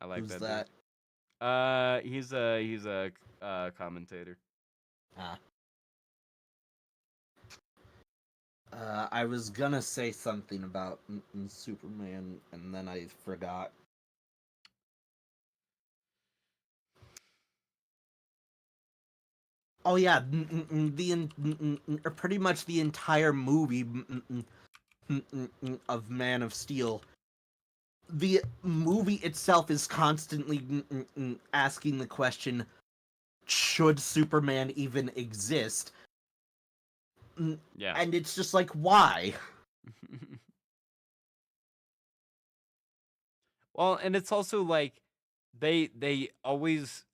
I like Who's that. that? He's a commentator. I was gonna say something about Superman, and then I forgot. Oh yeah, pretty much the entire movie of Man of Steel. The movie itself is constantly asking the question, should Superman even exist? Yeah. And it's just like, why? Well, and it's also like they always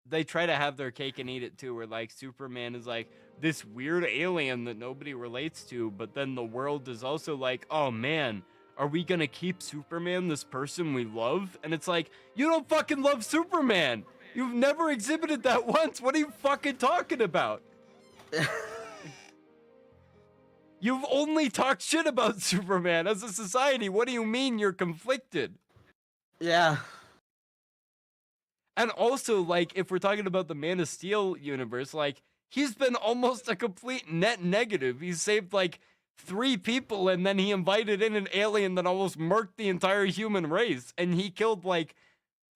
they try to have their cake and eat it too, where like Superman is like this weird alien that nobody relates to, but then the world is also like, oh man, are we gonna keep Superman this person we love? And it's like, you don't fucking love Superman. You've never exhibited that once. What are you fucking talking about? You've only talked shit about Superman as a society. What do you mean you're conflicted? Yeah. And also, like, if we're talking about the Man of Steel universe, like, he's been almost a complete net negative. He saved, like, 3 people, and then he invited in an alien that almost murked the entire human race. And he killed, like,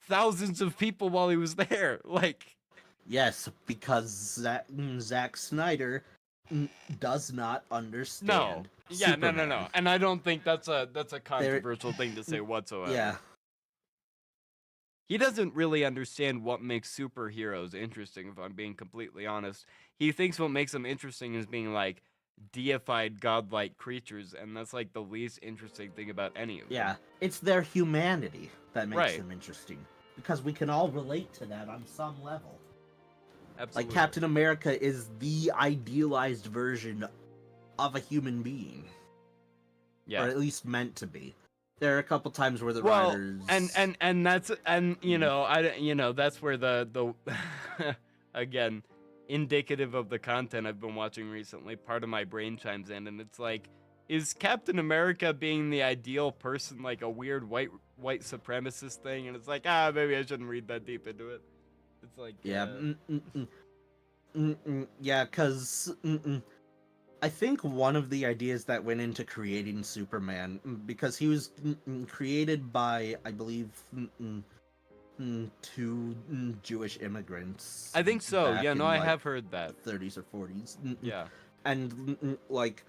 thousands of people while he was there. Like, Yes, because Zack Snyder does not no. understand. Yeah, no. Superman. And I don't think that's a controversial thing to say whatsoever. Yeah. He doesn't really understand what makes superheroes interesting, if I'm being completely honest. He thinks what makes them interesting is being, like, deified, godlike creatures, and that's, like, the least interesting thing about any of them. Yeah. It's their humanity that makes Right. them interesting. Because we can all relate to that on some level. Absolutely. Like, Captain America is the idealized version of a human being. Yeah. Or at least meant to be. There are a couple times where the Well, writers... and that's, and that's where the again, indicative of the content I've been watching recently, part of my brain chimes in, and it's like, is Captain America being the ideal person like a weird white supremacist thing? And it's like, maybe I shouldn't read that deep into it. It's like, Yeah. Yeah, because I think one of the ideas that went into creating Superman, because he was created by, I believe, 2 Jewish immigrants. I think so. back Yeah, in, no, I like, have heard that. 30s or 40s. Yeah. And like,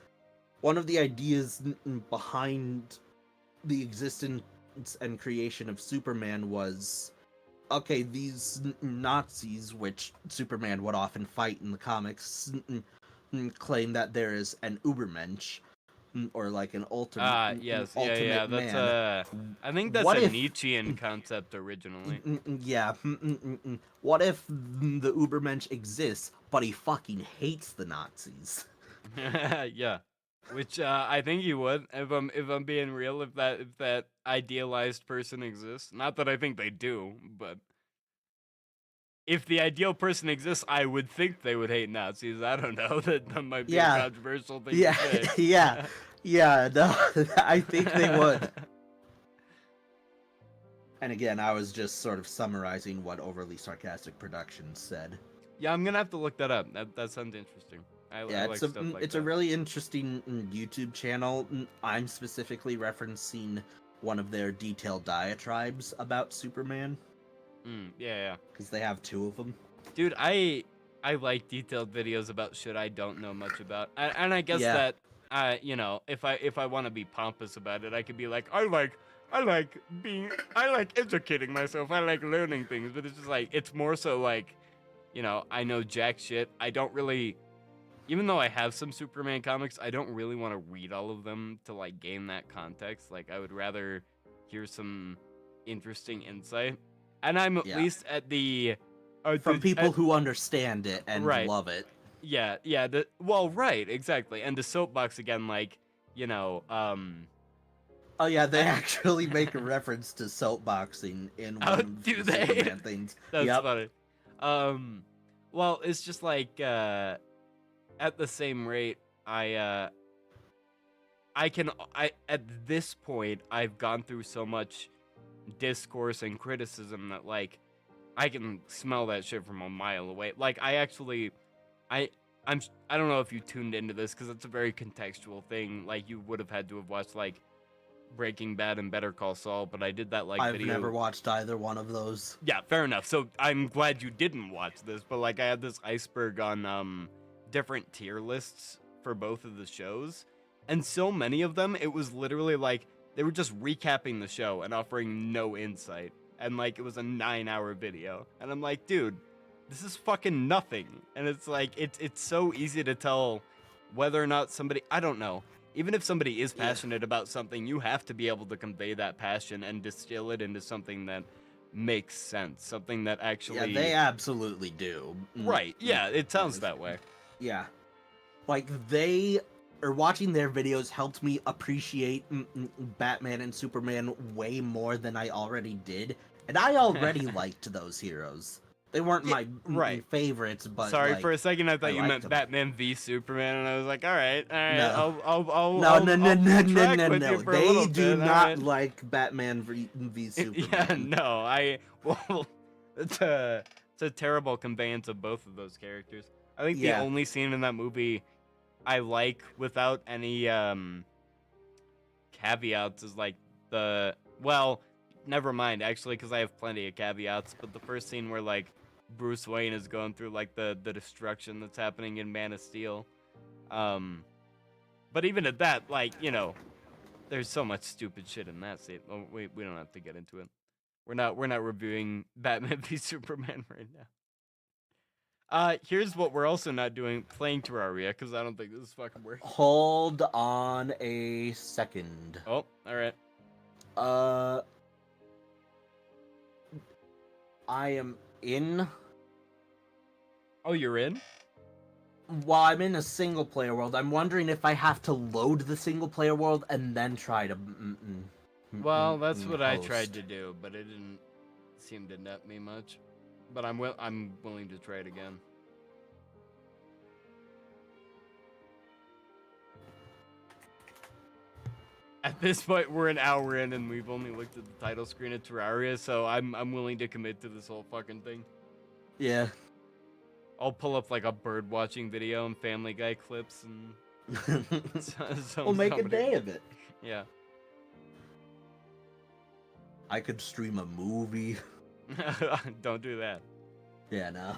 one of the ideas behind the existence and creation of Superman was, okay, these Nazis, which Superman would often fight in the comics, claim that there is an Ubermensch, or like an ultimate. Yes, ultimate yeah. That's man. I think that's What a if- Nietzschean concept originally. Yeah. What if the Ubermensch exists, but he fucking hates the Nazis? Yeah, which I think you would, if I'm being real, if that idealized person exists. Not that I think they do, but if the ideal person exists, I would think they would hate Nazis. I don't know. That might be Yeah. a controversial thing Yeah, to say. yeah. No, I think they would. And again, I was just sort of summarizing what Overly Sarcastic Productions said. Yeah, I'm gonna have to look that up. That sounds interesting. I Yeah, like it's a stuff like it's that. a really interesting YouTube channel. I'm specifically referencing one of their detailed diatribes about Superman Yeah. because they have 2 of them. Dude, I like detailed videos about shit I don't know much about, and I guess Yeah. that if I want to be pompous about it, I could be like, I like educating myself, I like learning things, but it's just like, it's more so like, I know jack shit. I don't really, even though I have some Superman comics, I don't really want to read all of them to like gain that context. Like, I would rather hear some interesting insight, and I'm at Yeah. least at the From people who understand it and Right. love it. Yeah. Right, exactly. And the soapbox again, like, Oh yeah, they actually make a reference to soapboxing in Oh, one of do the they? Superman things. that's Yep. funny. Well, it's just like, at the same rate, at this point, I've gone through so much discourse and criticism that, like, I can smell that shit from a mile away. Like, I don't know if you tuned into this, because it's a very contextual thing. Like, you would have had to have watched, like, Breaking Bad and Better Call Saul, but I did that, like, I've video. never watched either one of those. Yeah, fair enough. So I'm glad you didn't watch this, but like, I had this iceberg on different tier lists for both of the shows, and so many of them, it was literally like they were just recapping the show and offering no insight, and like, it was a 9-hour video, and I'm like, dude, this is fucking nothing. And it's like, it's so easy to tell whether or not somebody, I don't know. even if somebody is passionate about something, you have to be able to convey that passion and distill it into something that makes sense, something that actually. Yeah, they absolutely do. Right? Yeah, it sounds that way. Yeah, like watching their videos helped me appreciate Batman and Superman way more than I already did, and I already liked those heroes. They weren't my favorites, but sorry, like, for a second I thought you meant them. Batman v Superman, and I was like, all right, No. I'll No. They do not right. like Batman v Superman. Yeah, well, it's a terrible conveyance of both of those characters. I think the only scene in that movie I like without any caveats is like never mind actually, because I have plenty of caveats, but the first scene where like Bruce Wayne is going through like the destruction that's happening in Man of Steel. But even at that, like, you know, there's so much stupid shit in that scene. Oh, we don't have to get into it. We're not reviewing Batman v Superman right now. Here's what we're also not doing: playing Terraria, because I don't think this is fucking working. Hold on a second. Oh, all right. I am in. Oh, you're in? Well, I'm in a single player world. I'm wondering if I have to load the single player world and then try to. Well, that's what I tried to do, but it didn't seem to net me much. But I'm willing to try it again. At this point, we're an hour in, and we've only looked at the title screen of Terraria, so I'm willing to commit to this whole fucking thing. Yeah. I'll pull up like a bird watching video and Family Guy clips, and we'll make a day of it. Yeah. I could stream a movie. Don't do that. Yeah, no.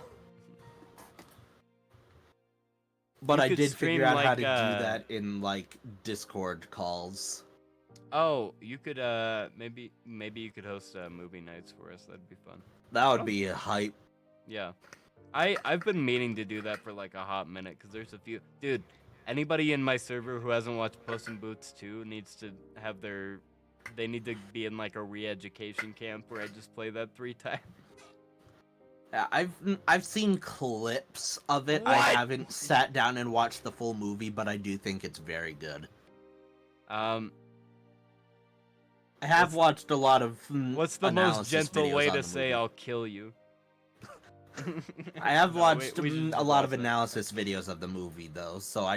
But I did figure out how to do that in like Discord calls. Oh, you could maybe you could host movie nights for us. That'd be fun. That would be a hype. Yeah. I've been meaning to do that for like a hot minute, because there's a few. Dude, anybody in my server who hasn't watched Puss in Boots 2 needs to have they need to be in like a re-education camp where I just play that 3 times. Yeah, I've seen clips of it. What? I haven't sat down and watched the full movie, but I do think it's very good. I have watched a lot of what's the most gentle way to say I'll kill you? I have watched a lot of analysis videos of the movie, though, so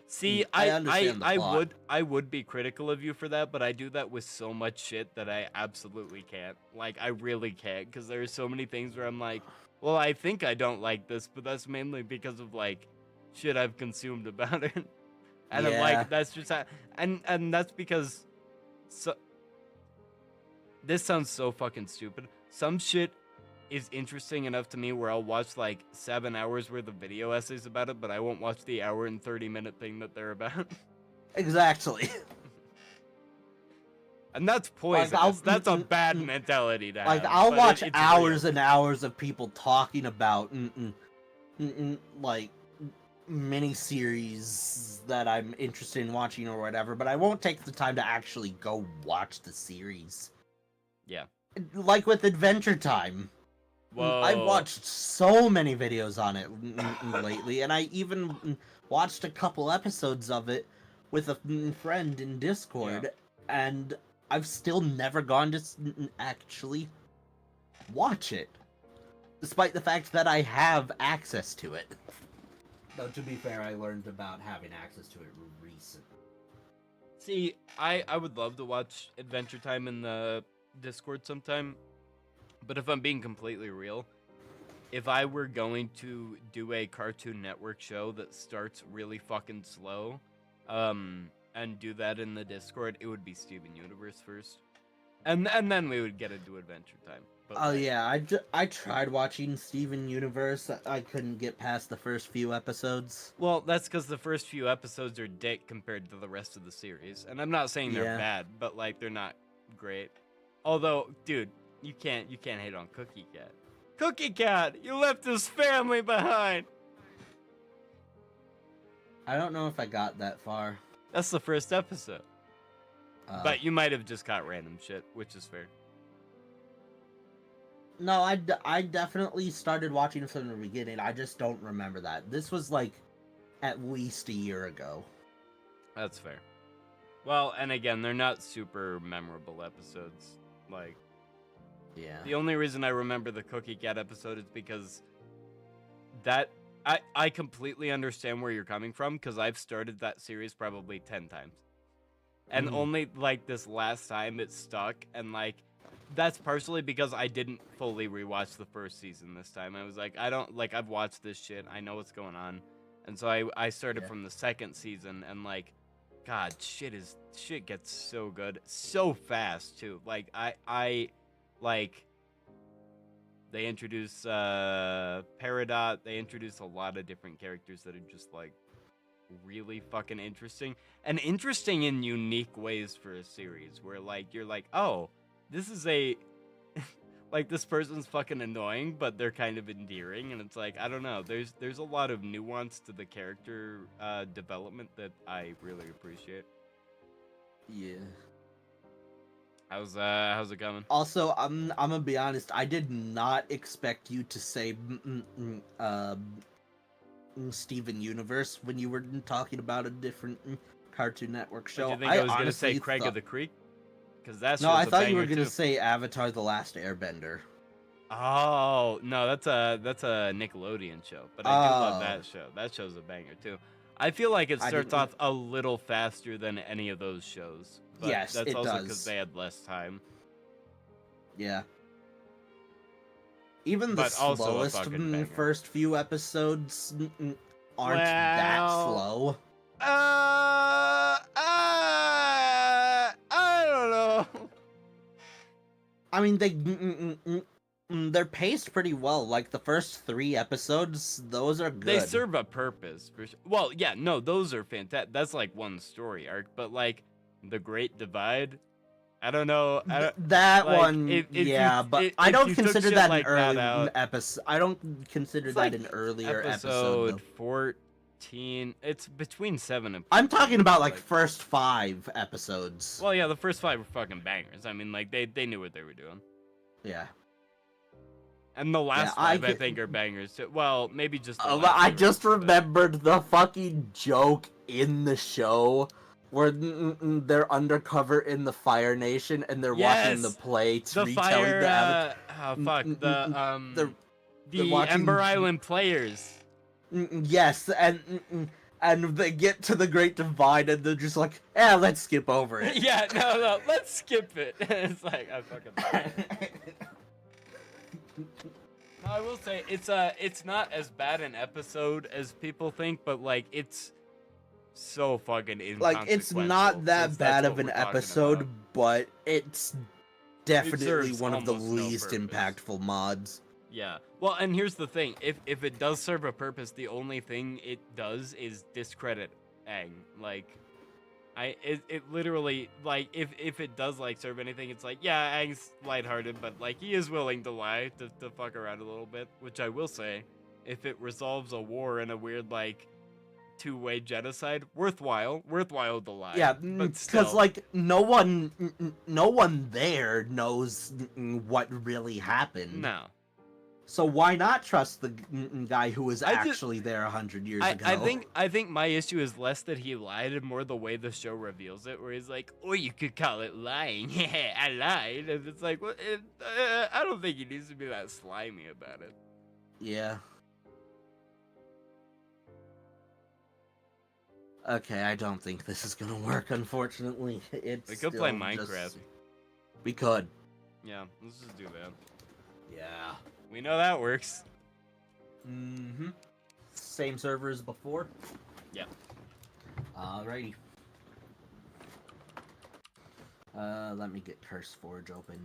see, I would be critical of you for that, but I do that with so much shit that I absolutely can't. Like, I really can't, because there are so many things where I'm like, well, I think I don't like this, but that's mainly because of like shit I've consumed about it, and I'm like, that's just and that's because this sounds so fucking stupid. Some shit is interesting enough to me where I'll watch like 7 hours worth of video essays about it, but I won't watch the hour and 30-minute thing that they're about. Exactly. And that's poisonous. That's a bad mentality to have. Like, I'll watch hours and hours of people talking about like mini-series that I'm interested in watching or whatever, but I won't take the time to actually go watch the series. Yeah. Like with Adventure Time. Whoa. I've watched so many videos on it lately, and I even watched a couple episodes of it with a friend in Discord, and I've still never gone to actually watch it, despite the fact that I have access to it. Though, to be fair, I learned about having access to it recently. See, I would love to watch Adventure Time in the Discord sometime. But if I'm being completely real, if I were going to do a Cartoon Network show that starts really fucking slow, and do that in the Discord, it would be Steven Universe first. And then we would get into Adventure Time. But oh yeah, I tried watching Steven Universe. I couldn't get past the first few episodes. Well, that's because the first few episodes are dick compared to the rest of the series. And I'm not saying they're bad, but like they're not great. Although, dude, you can't hate on Cookie Cat. Cookie Cat, you left his family behind. I don't know if I got that far. That's the first episode. Uh, But you might have just caught random shit, which is fair. No, I definitely started watching from the beginning. I just don't remember that. This was like at least a year ago. That's fair. Well, and again, they're not super memorable episodes. Like, Yeah. the only reason I remember the Cookie Cat episode is because that I completely understand where you're coming from, because I've started that series probably 10 times. And only like this last time it stuck, and like that's partially because I didn't fully rewatch the first season this time. I was like, I don't like I've watched this shit. I know what's going on. And so I started Yeah. from the second season, and like God, shit gets so good so fast too. Like I like they introduce Peridot, they introduce a lot of different characters that are just like really fucking interesting, and interesting in unique ways for a series where like you're like, oh, this is a like this person's fucking annoying, but they're kind of endearing, and it's like, I don't know, there's a lot of nuance to the character development that I really appreciate. Yeah. How's it coming? Also, I'm gonna be honest. I did not expect you to say Steven Universe when you were talking about a different Cartoon Network Did show. you think I was gonna honestly say Craig thought... of the Creek? Because that's No, I thought you were gonna gonna say Avatar: The Last Airbender. Oh no, that's a Nickelodeon show, but I do love that show. That show's a banger too. I feel like it I starts didn't- off a little faster than any of those shows. But Yes, that's it also does. because they had less time. Yeah. Even the But also a slowest fucking banger. first few episodes aren't that Well, slow. I don't know. I mean, they're paced pretty well. Like the first 3 episodes, those are good. They serve a purpose for sure. Well, yeah, no, those are fantastic. That's like one story arc, but like the Great Divide, I don't know. That like, one, if yeah, you- but if I don't you took consider shit that like an that early out- episode. I don't consider It's that like an earlier episode. episode Though. 14. It's between 7 and. I'm talking about like like- first 5 episodes. Well, yeah, the first 5 were fucking bangers. I mean, like they knew what they were doing. Yeah. And the last I 5, I could- think, are bangers too. Well, maybe just. The Oh, last I 2 are just good, but- remembered the fucking joke in the show where they're undercover in the Fire Nation and they're watching the Yes! plates the retelling fire. the Avatar. Oh fuck they're the watching- Ember Island players. Yes, and they get to the Great Divide and they're just like, "Yeah, let's skip over it." Yeah, no, let's skip it. It's like I fucking. love it. No, I will say it's not as bad an episode as people think, but like it's so fucking Like it's not that bad of an episode, but it's definitely serves one of the almost no least purpose. impactful mods. Yeah. Well, and here's the thing: if it does serve a purpose, the only thing it does is discredit Aang. Like, it literally like if it does like serve anything, it's like, yeah, Aang's lighthearted, but like he is willing to lie to fuck around a little bit. Which I will say, if it resolves a war in a weird like two-way genocide, worthwhile to lie. Yeah, but because still. like no one there knows what really happened. No. So why not trust the guy who was I ju- actually there 100 years I ago? I think my issue is less that he lied and more the way the show reveals it, where he's like, "Or you could call it lying." Yeah, I lied, and it's like, well, I don't think he needs to be that slimy about it. Yeah. Okay, I don't think this is gonna work. Unfortunately, it's. We could play still Minecraft. just- We could. Yeah, let's just do that. Yeah. We know that works. Mm-hmm. Same server as before? Yep. Alrighty. Let me get Curse Forge open.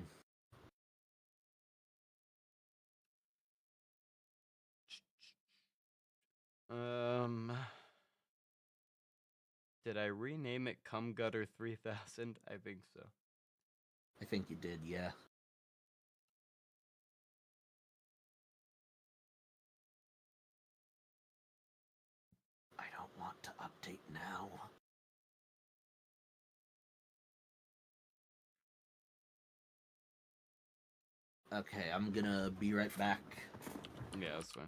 Did I rename it Cum Gutter 3000? I think so. I think you did, yeah. I don't want to update now. Okay, I'm gonna be right back. Yeah, that's fine.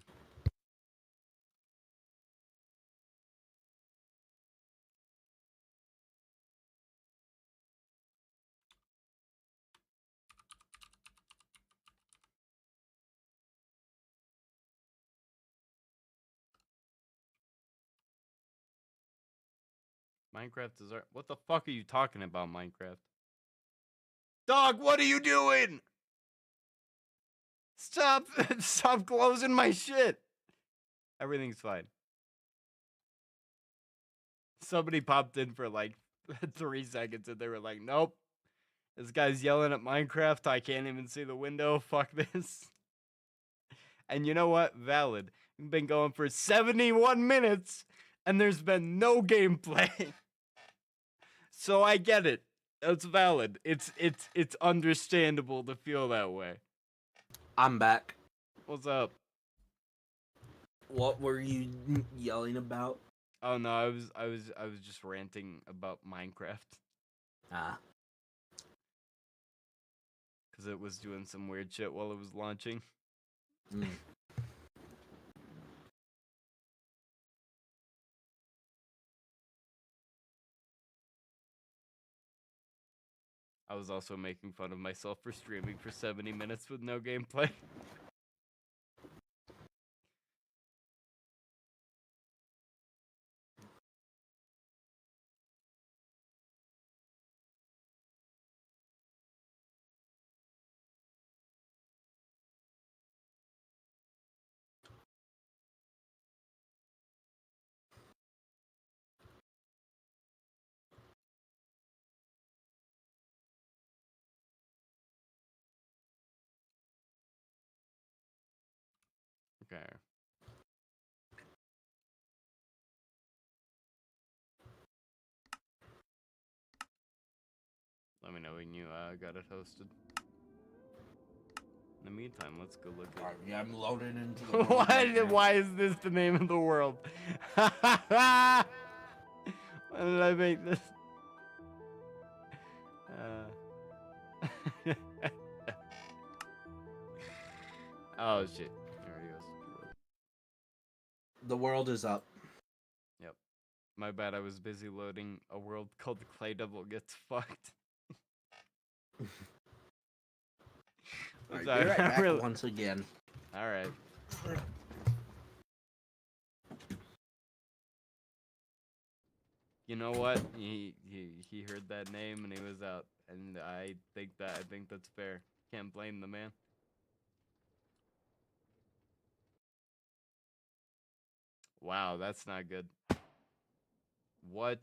Minecraft is art. What the fuck are you talking about, Minecraft? Dog, what are you doing? Stop! Stop closing my shit! Everything's fine. Somebody popped in for like 3 seconds and they were like, nope. This guy's yelling at Minecraft. I can't even see the window. Fuck this. And you know what? Valid. We've been going for 71 minutes and there's been no gameplay. So I get it. It's valid. It's understandable to feel that way. I'm back. What's up? What were you yelling about? Oh no, I was just ranting about Minecraft Ah. cuz it was doing some weird shit while it was launching. Mm. I was also making fun of myself for streaming for 70 minutes with no gameplay. Okay. Let me know when you got it hosted. In the meantime, let's go look at. Yeah, I'm loaded into the world Why? right now. Why is this the name of the world? Why did I make this? Oh shit! There he goes. The world is up. Yep. My bad. I was busy loading a world called Clay Devil Gets Fucked. Alright, Sorry, be right I back really- once again. All right. You know what? He heard that name and he was out, and I think that's fair. Can't blame the man. Wow, that's not good. What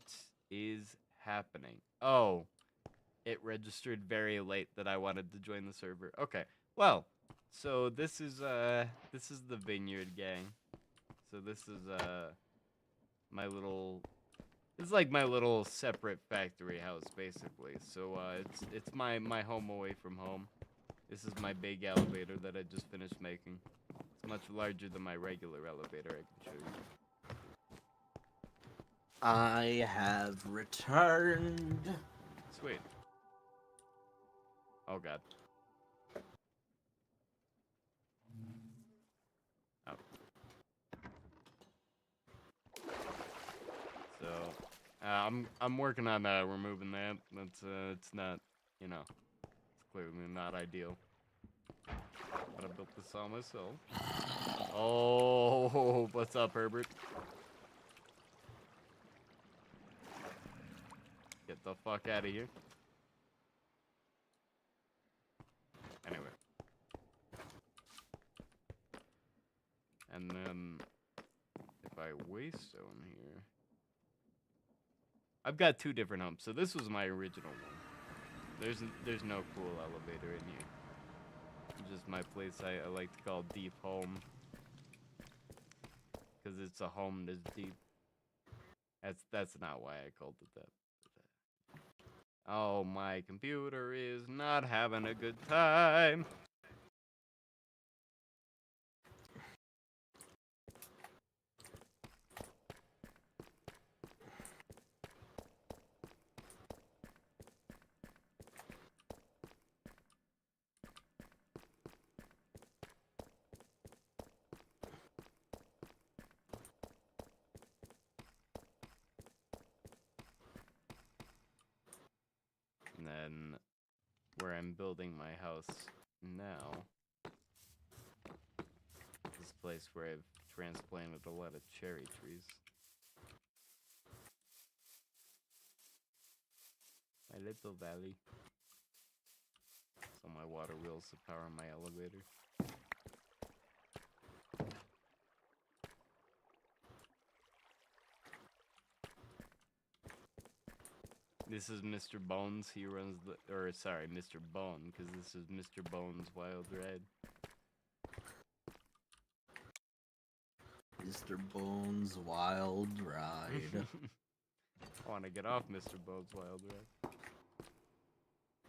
is happening? Oh, it registered very late that I wanted to join the server. Okay. Well, so this is the Vineyard Gang. So this is my little it's like my little separate factory house basically. So it's my home away from home. This is my big elevator that I just finished making. It's much larger than my regular elevator, I can show you. I have returned. Sweet. Oh god. Oh. So, I'm working on removing that. That's it's not, you know, it's clearly not ideal. But I built this all myself. Oh, what's up, Herbert? Get the fuck out of here. Anyway. And then, if I waystone here... I've got 2 different homes. So this was my original one. There's no cool elevator in here. Just my place I like to call Deep Home. Because it's a home that's deep. That's not why I called it that. Oh, my computer is not having a good time. then where I'm building my house now, this place where I've transplanted a lot of cherry trees. My little valley. So my water wheels to power my elevator. This is Mr. Bones. He runs the, or sorry, Mr. Bone, because this is Mr. Bones' Wild Ride. Mr. Bones' Wild Ride. I want to get off Mr. Bones' Wild Ride.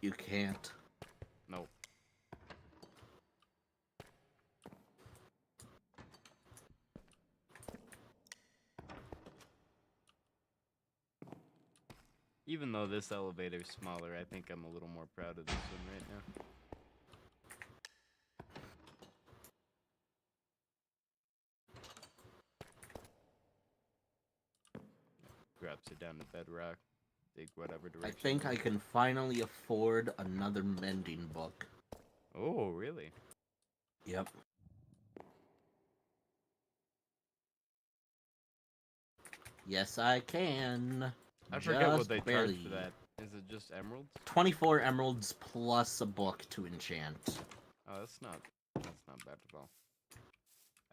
You can't. Nope. Even though this elevator's smaller, I think I'm a little more proud of this one right now. Drops it down to bedrock. Dig whatever direction. I think I can finally afford another mending book. Oh, really? Yep. Yes, I can. I forget what Just they barely. charge for that. Is it just emeralds? 24 emeralds plus a book to enchant. Oh, that's not bad at all.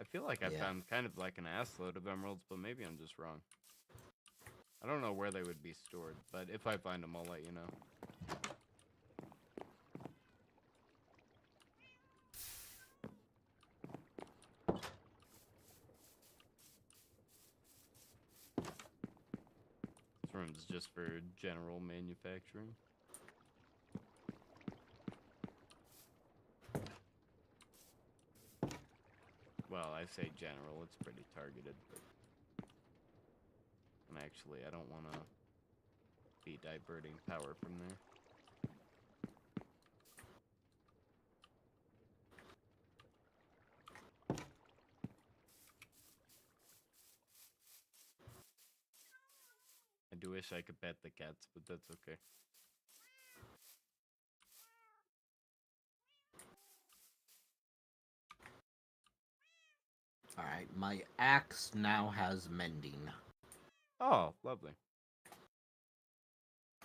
I feel like I Yeah. found kind of like an assload of emeralds, but maybe I'm just wrong. I don't know where they would be stored, but if I find them, I'll let you know. This room's just for general manufacturing. Well, I say general, it's pretty targeted, but... And actually, I don't want to be diverting power from there. I do wish I could pet the cats, but that's okay. Alright, my axe now has mending. Oh, lovely.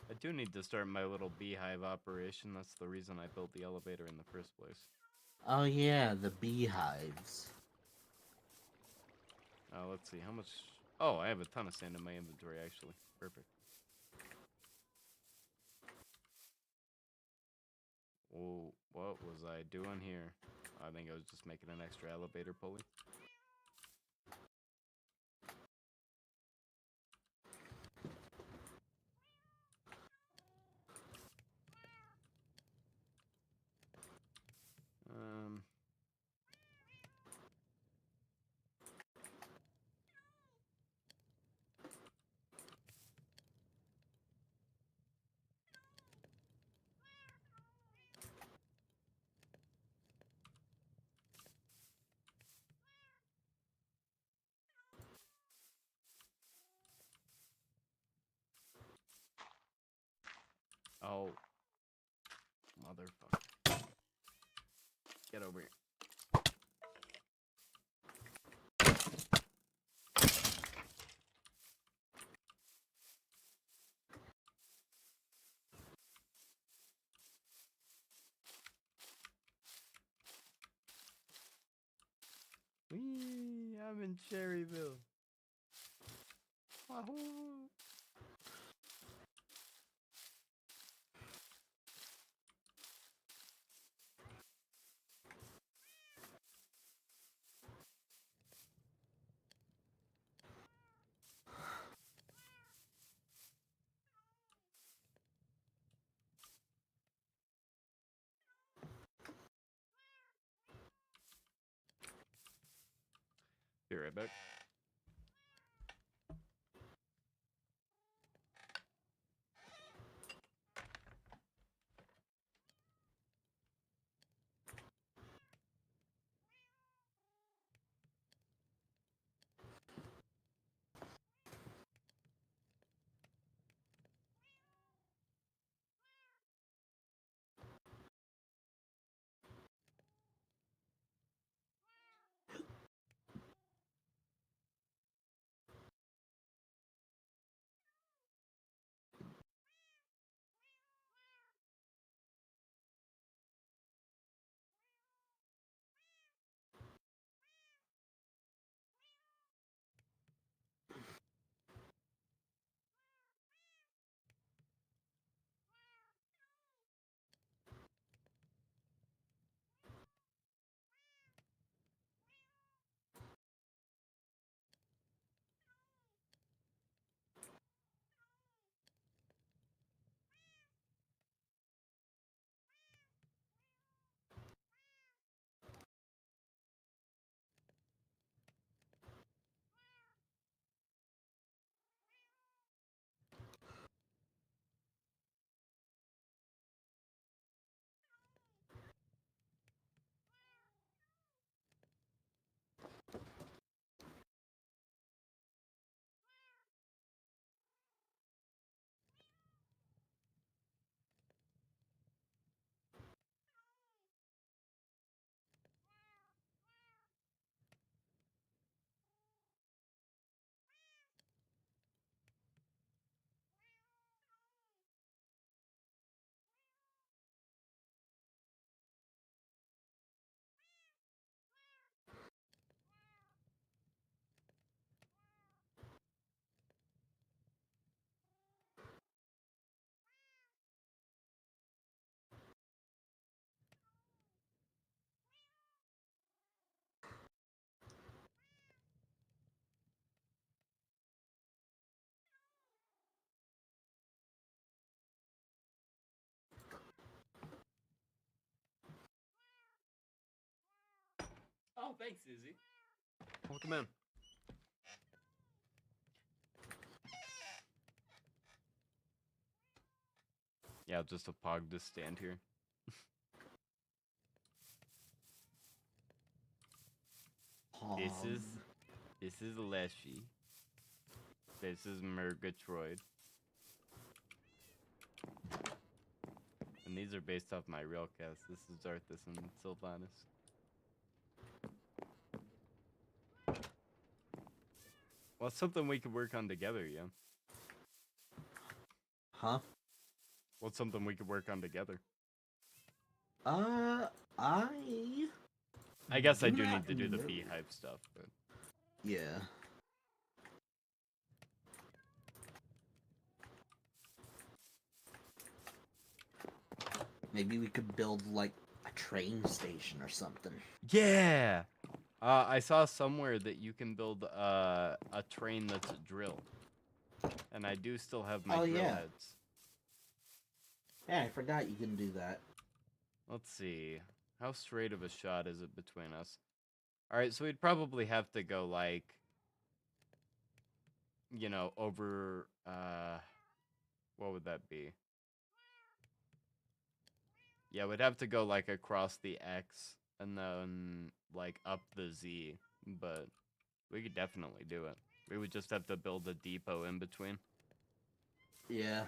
I do need to start my little beehive operation. That's the reason I built the elevator in the first place. Oh yeah, the beehives. Let's see, how much... Oh, I have a ton of sand in my inventory, actually. Perfect. Oh, what was I doing here? I think I was just making an extra elevator pulley. Um... Oh. Motherfucker. Get over here. Whee! I'm in Cherryville. Wahoo! Be right back. Oh, thanks, Izzy. Welcome in. Yeah, just a pog to stand here. This is Leshy. This is Murgatroyd. And these are based off my real cast. This is Arthas and Sylvanas. Well, it's something we could work on together, yeah. Huh? What's something we could work on together? I guess I do not need to do the know. beehive stuff, but Yeah. Maybe we could build like a train station or something. yeah. I saw somewhere that you can build a train that's a drill, and I do still have my Oh, drill yeah. heads. Yeah, I forgot you can do that. Let's see. How straight of a shot is it between us? Alright, so we'd probably have to go, like, you know, over, what would that be? Yeah, we'd have to go, like, across the X, and then, like, up the Z, but we could definitely do it. We would just have to build a depot in between. Yeah.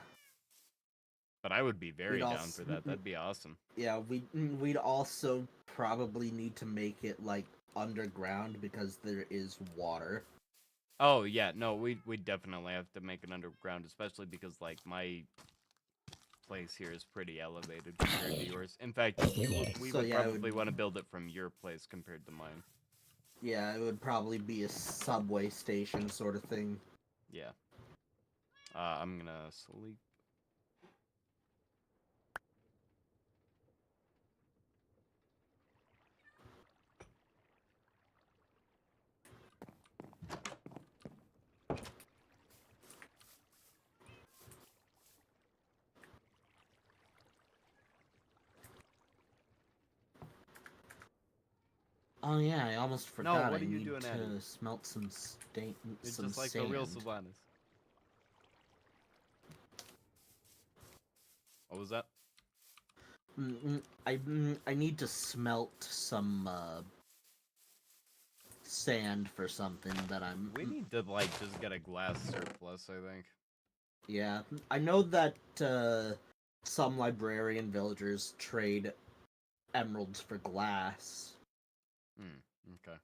But I would be very We'd down also- for that. That'd be awesome. Yeah, we'd also probably need to make it like underground because there is water. Oh, yeah, no, we definitely have to make it underground, especially because, like, my place here is pretty elevated compared to yours. In fact, we So, would yeah, it probably would- want to build it from your place compared to mine. Yeah, it would probably be a subway station sort of thing. Yeah. I'm gonna sleep. Oh yeah, I almost forgot. what are I you need doing at to it? smelt some It's some just like sand. the real Sylvanas. What was that? I need to smelt some sand for something that I'm. We need to, like, just get a glass surplus, I think. Yeah, I know that some librarian villagers trade emeralds for glass, Okay.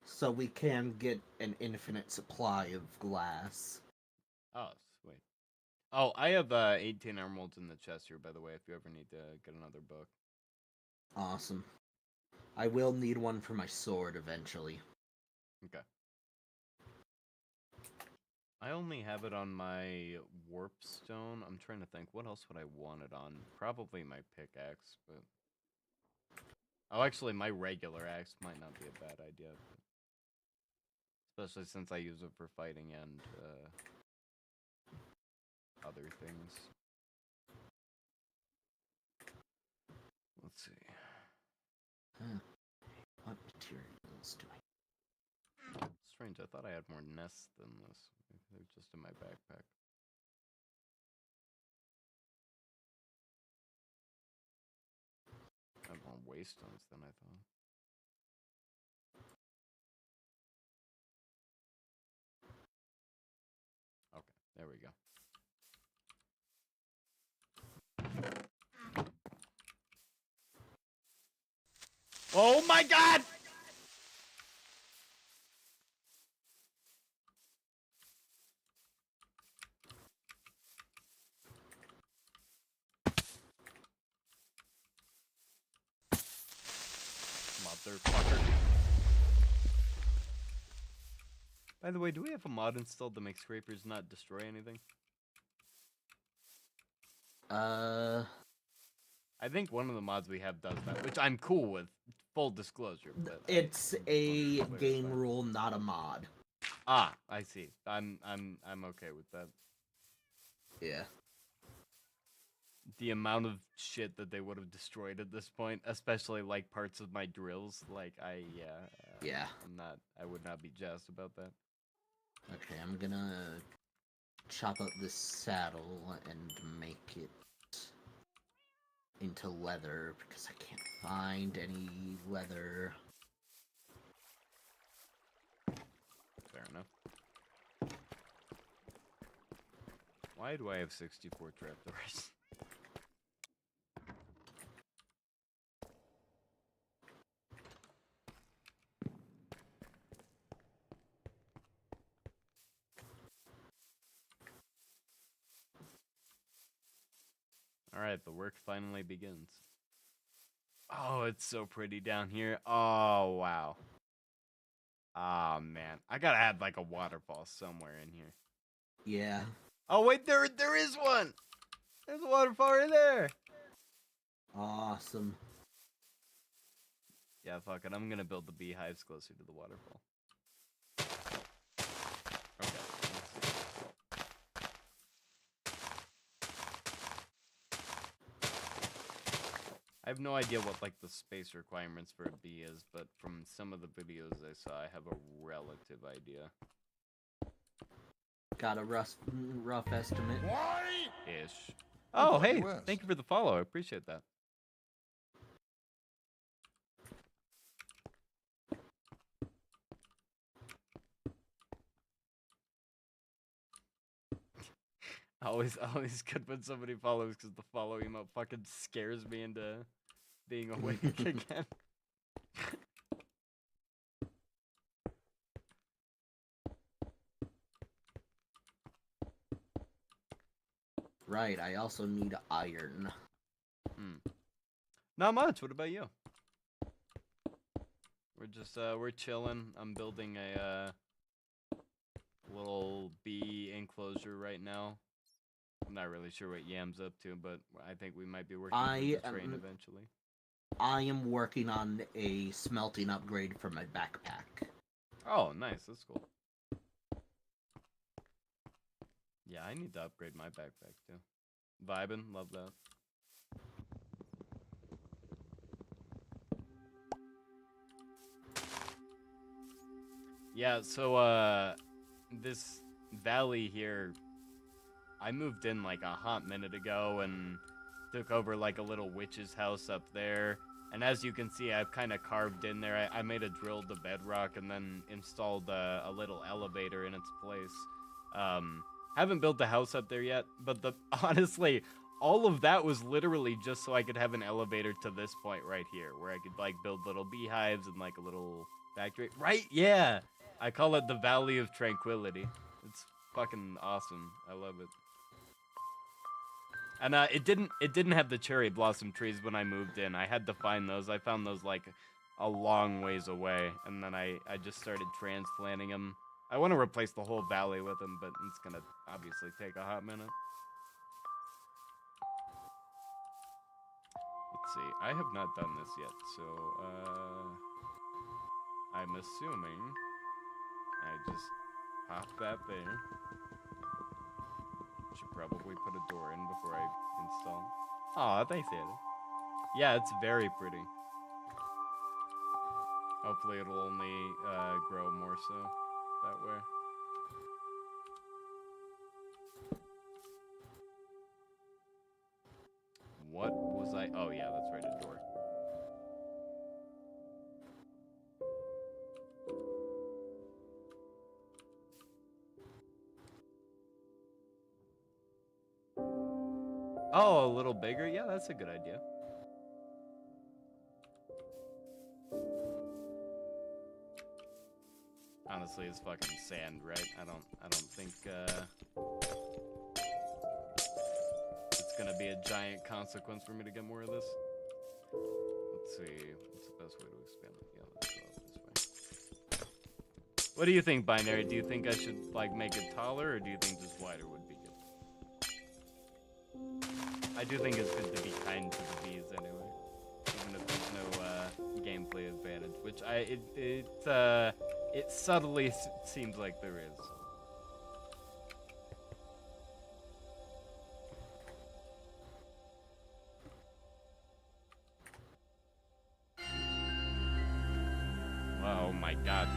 so we can get an infinite supply of glass. Oh, sweet. Oh, I have 18 emeralds in the chest here, by the way, if you ever need to get another book. Awesome. I will need one for my sword eventually. Okay. I only have it on my warp stone. I'm trying to think, what else would I want it on? Probably my pickaxe, but... Oh, actually, my regular axe might not be a bad idea. Especially since I use it for fighting and, other things. Let's see. What materials do I? Strange, I thought I had more nests than this. Maybe they're just in my backpack. I have more waystones than I thought. Okay, there we go. Oh my god! Motherfucker. By the way, do we have a mod installed to make scrapers not destroy anything? I think one of the mods we have does that, which I'm cool with. Full disclosure, but It's a Wait, game fine. rule, not a mod. Ah, I see. I'm okay with that. Yeah. the amount of shit that they would have destroyed at this point, especially like parts of my drills, like Yeah. I would not be jazzed about that. Okay, I'm gonna chop up this saddle and make it into leather because I can't find any leather. Fair enough. Why do I have 64 trapdoors? Alright, the work finally begins. Oh, it's so pretty down here. Oh, wow. Ah, man. I gotta add like a waterfall somewhere in here. Yeah. Oh, wait, there is one! There's a waterfall right there! Awesome. Yeah, fuck it. I'm gonna build the beehives closer to the waterfall. Okay. Let's see. I have no idea what like the space requirements for a bee is, but from some of the videos I saw, I have a relative idea. Got a rough estimate. Ish. Oh, hey, US. thank you for the follow. I appreciate that. Always good when somebody follows because the follow emote fucking scares me into being awake again. Right, I also need iron. Not much. What about you? We're just we're chilling. I'm building a little bee enclosure right now. I'm not really sure what Yam's up to, but I think we might be working for the train eventually. I am working on a smelting upgrade for my backpack. Oh, nice. That's cool. Yeah, I need to upgrade my backpack too. Vibin', love that. Yeah, so this valley here, I moved in like a hot minute ago and took over like a little witch's house up there. And as you can see, I've kind of carved in there. I made a drill to bedrock and then installed a little elevator in its place. Haven't built the house up there yet, but honestly, all of that was literally just so I could have an elevator to this point right here, where I could like build little beehives and like a little factory. Right? Yeah. I call it the Valley of Tranquility. It's fucking awesome. I love it. And it didn't have the cherry blossom trees when I moved in. I had to find those. I found those like a long ways away, and then I just started transplanting them. I want to replace the whole valley with them, but it's gonna obviously take a hot minute. Let's see. I have not done this yet, so I'm assuming I just pop that there. Should probably put a door in before I install. Aw, thanks, Anna. Yeah, it's very pretty. Hopefully it'll only grow more so that way. What was I? Oh yeah, that's right, a door. Oh, a little bigger? Yeah, that's a good idea. Honestly, it's fucking sand, right? I don't think it's gonna be a giant consequence for me to get more of this. Let's see, what's the best way to expand it? Yeah, let's go up this way. What do you think, Binary? Do you think I should like make it taller, or do you think just wider would be good? I do think it's good to be kind to the bees anyway, even if there's no gameplay advantage, which it subtly seems like there is. my god.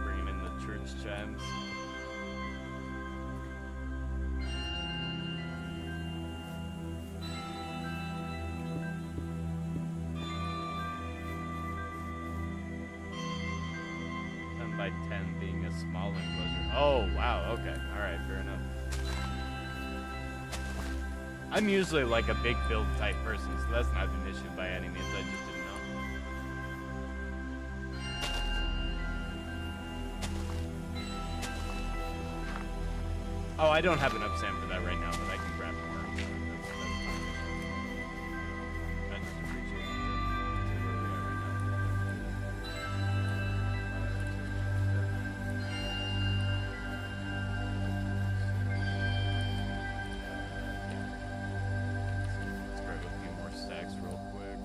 Bringing in the church chimes. By 10 being a small enclosure. Oh, wow, okay. Alright, fair enough. I'm usually like a big build type person, so that's not an issue by any means. I just didn't know. Oh, I don't have enough sand for that right now, but I can grab more. That's fine. I just appreciate it. That's where we are right now. Let's grab a few more stacks real quick.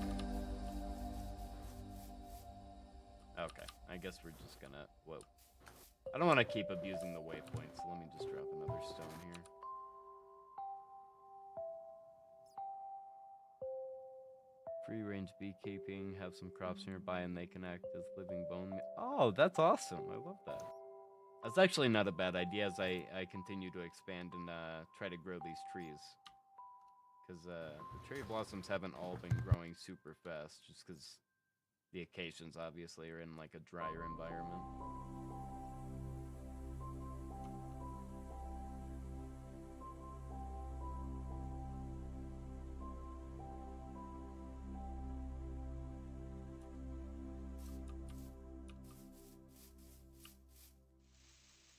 Okay, I guess we're just gonna, whoa. I don't want to keep abusing the waypoint, so let me just drop another stone here. Free range beekeeping, have some crops nearby and they can act as living bone. Oh, that's awesome. I love that. That's actually not a bad idea as I continue to expand and try to grow these trees. Because the cherry blossoms haven't all been growing super fast, just because the occasions obviously are in like a drier environment.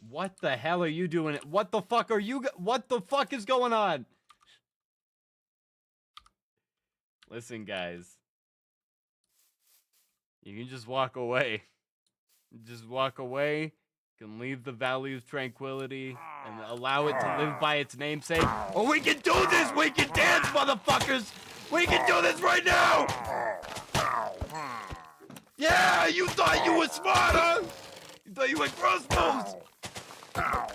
What the hell are you doing? What the fuck are you? What the fuck is going on? Listen, guys. You can just walk away. Just walk away. You can leave the Valley of Tranquility and allow it to live by its namesake. Or we can do this! We can dance, motherfuckers! We can do this right now! Yeah! You thought you were smart, huh? You thought you had crossbows! Ow.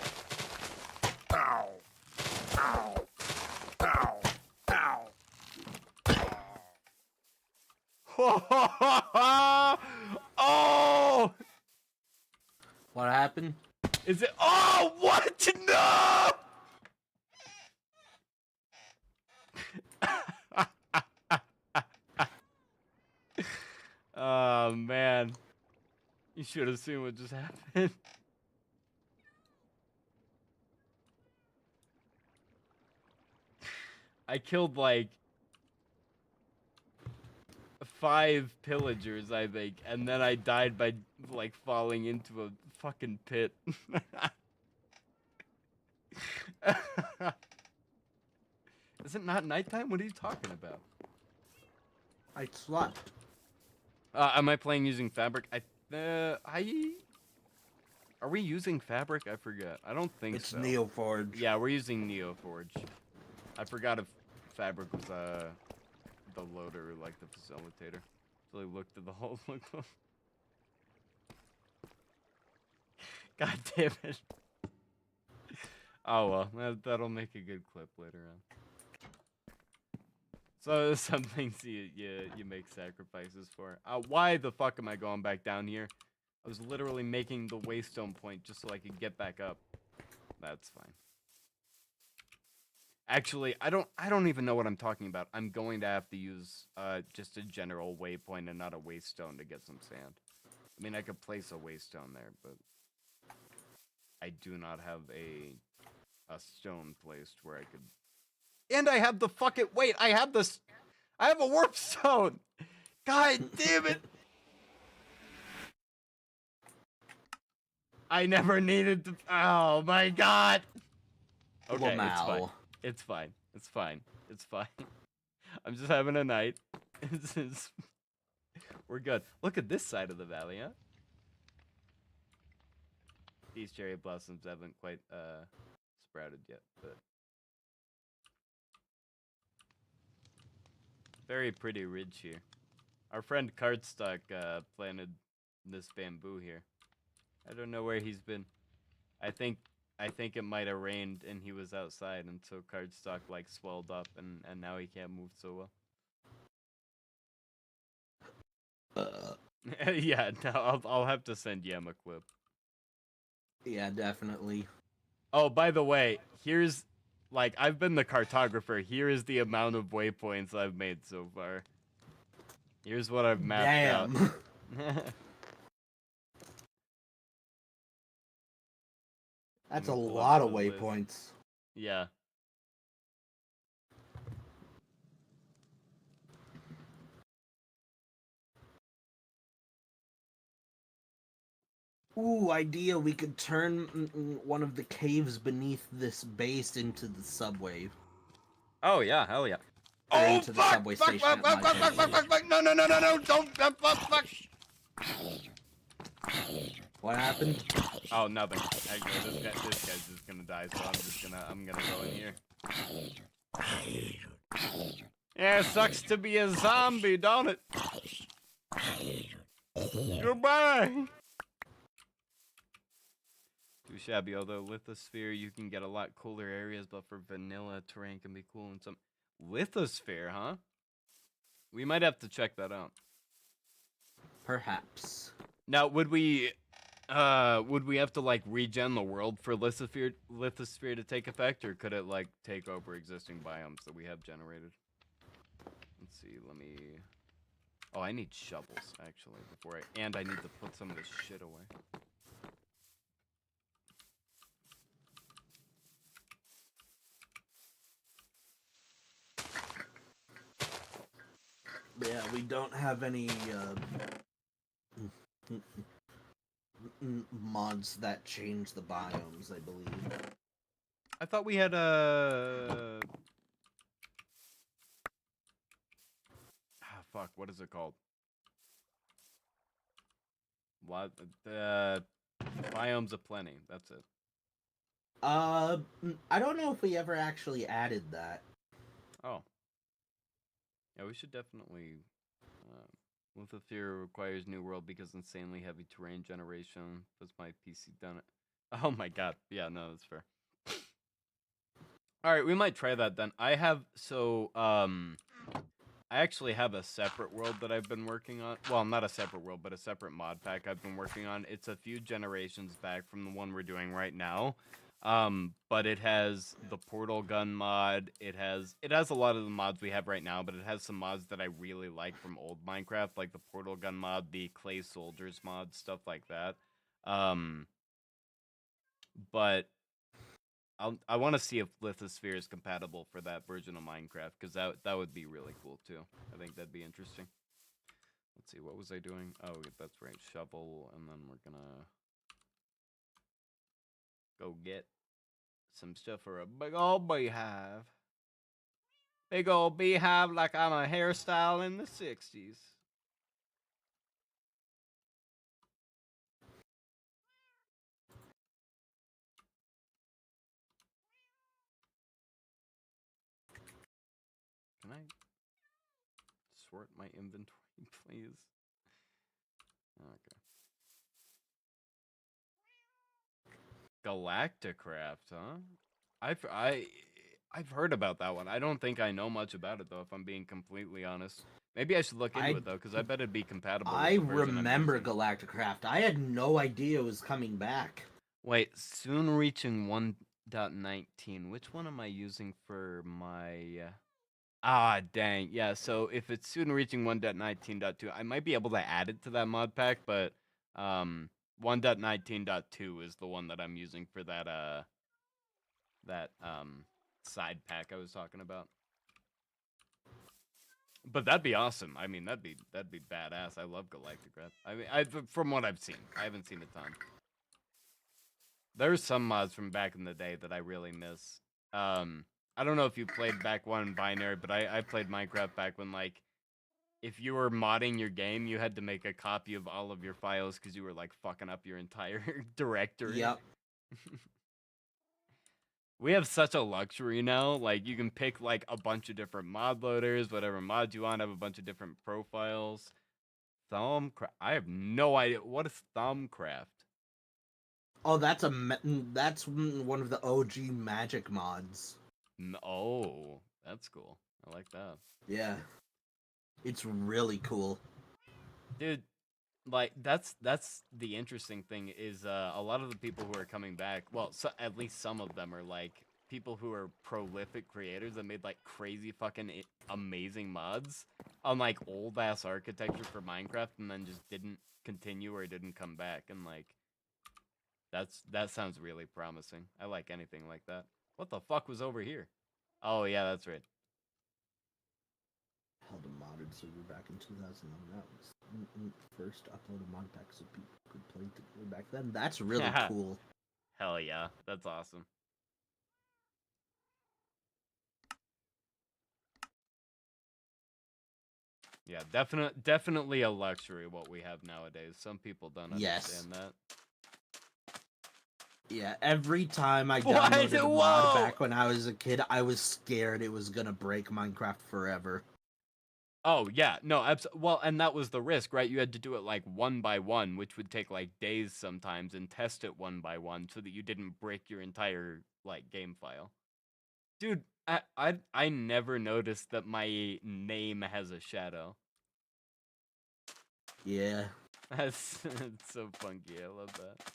Ow. Ow. Ow. Ow. Oh! What happened? Is it? Oh, what? No! Oh, man. You should have seen what just happened. I killed like 5 pillagers, I think, and then I died by like falling into a fucking pit. Is it not nighttime? What are you talking about? I slept. Am I playing using fabric? Are we using fabric? I forget. I don't think It's so. Neoforge. Yeah, we're using Neoforge. I forgot if fabric was the loader, like the facilitator. So I looked at the whole look. God damn it. Oh well, that'll make a good clip later on. So some things you make sacrifices for. Why the fuck am I going back down here? I was literally making the waystone point just so I could get back up. That's fine. Actually, I don't even know what I'm talking about. I'm going to have to use just a general waypoint and not a waystone to get some sand. I mean, I could place a waystone there, but I do not have a stone placed where I could. And I have the fucking wait. I have a warp stone. God damn it! I never needed to. Oh my god. Okay, it's fine. It's fine. It's fine. It's fine. I'm just having a night. We're good. Look at this side of the valley, huh? These cherry blossoms haven't quite sprouted yet, but very pretty ridge here. Our friend Cardstock planted this bamboo here. I don't know where he's been. I think it might have rained and he was outside, and so Cardstock like swelled up and now he can't move so well. Yeah, no, I'll have to send Yem a clip. Yeah, definitely. Oh, by the way, here's like I've been the cartographer. Here is the amount of waypoints I've made so far. Here's what I've mapped out. Damn. That's a Let me pull up lot of the list. waypoints. Yeah. Ooh, idea, we could turn one of the caves beneath this base into the subway. Oh yeah, hell yeah. Or into the subway station at my place. No, don't, fuck. What happened? Oh, nothing. Actually, this guy's just gonna die, so I'm gonna go in here. Yeah, it sucks to be a zombie, don't it? Goodbye. Too shabby, although lithosphere, you can get a lot cooler areas, but for vanilla, terrain can be cool in some... Lithosphere, huh? We might have to check that out. Perhaps. Now, would we have to, like, regen the world for lithosphere to take effect, or could it, like, take over existing biomes that we have generated? Let's see, let me... Oh, I need shovels, actually, and I need to put some of this shit away. Yeah, we don't have any mods that change the biomes, I believe. I thought we had a... fuck, what is it called? What? Biomes of Plenty, that's it. I don't know if we ever actually added that. Oh. Yeah, we should definitely... Lithosphere requires New World because insanely heavy terrain generation. That's my PC done it. Oh my god. Yeah, no, that's fair. Alright, we might try that then. I actually have a separate world that I've been working on. Well, not a separate world, but a separate mod pack I've been working on. It's a few generations back from the one we're doing right now. But it has the portal gun mod. It has a lot of the mods we have right now, but it has some mods that I really like from old Minecraft, like the portal gun mod, the clay soldiers mod, stuff like that. But I want to see if lithosphere is compatible for that version of Minecraft, because that would be really cool too. I think that'd be interesting. Let's see, what was I doing? Oh, that's right, shovel, and then we're gonna go get some stuff for a big old beehive. Big old beehive like I'm a hairstyle in the 60s. Can I sort my inventory, please? Okay. Galacticraft, huh? I've heard about that one. I don't think I know much about it though, if I'm being completely honest. Maybe I should look into it though, because I bet it'd be compatible. I with the version remember Galacticraft. I had no idea it was coming back. Wait, soon reaching 1.19. Which one am I using for my... Ah, dang. Yeah, so if it's soon reaching 1.19.2, I might be able to add it to that mod pack, but 1.19.2 is the one that I'm using for that side pack I was talking about. But that'd be awesome. I mean, that'd be badass. I love Galacticraft. I mean, from what I've seen, I haven't seen a ton. There's some mods from back in the day that I really miss. I don't know if you played back one binary, but I played Minecraft back when, like, if you were modding your game, you had to make a copy of all of your files because you were, like, fucking up your entire directory. Yep. We have such a luxury now. Like, you can pick, like, a bunch of different mod loaders, whatever mods you want, have a bunch of different profiles. Thumbcraft. I have no idea. What is Thumbcraft? Oh, that's one of the OG magic mods. Oh, that's cool. I like that. Yeah. It's really cool. Dude, like that's the interesting thing is a lot of the people who are coming back, well, so, at least some of them are like people who are prolific creators that made like crazy fucking amazing mods on like old ass architecture for Minecraft and then just didn't continue or didn't come back, and like that sounds really promising. I like anything like that. What the fuck was over here? Oh yeah, that's right. Held a modded server back in 2011. That was first uploaded mod pack so people could play together back then. That's really Yeah. cool. Hell yeah, that's awesome. Yeah, definitely a luxury what we have nowadays. Some people don't understand that. Yeah, every time I What? downloaded a Whoa! mod back when I was a kid, I was scared it was gonna break Minecraft forever. Oh yeah, no, well, and that was the risk, right? You had to do it like one by one, which would take like days sometimes, and test it one by one so that you didn't break your entire like game file. Dude, I never noticed that my name has a shadow. Yeah. That's it's so funky. I love that.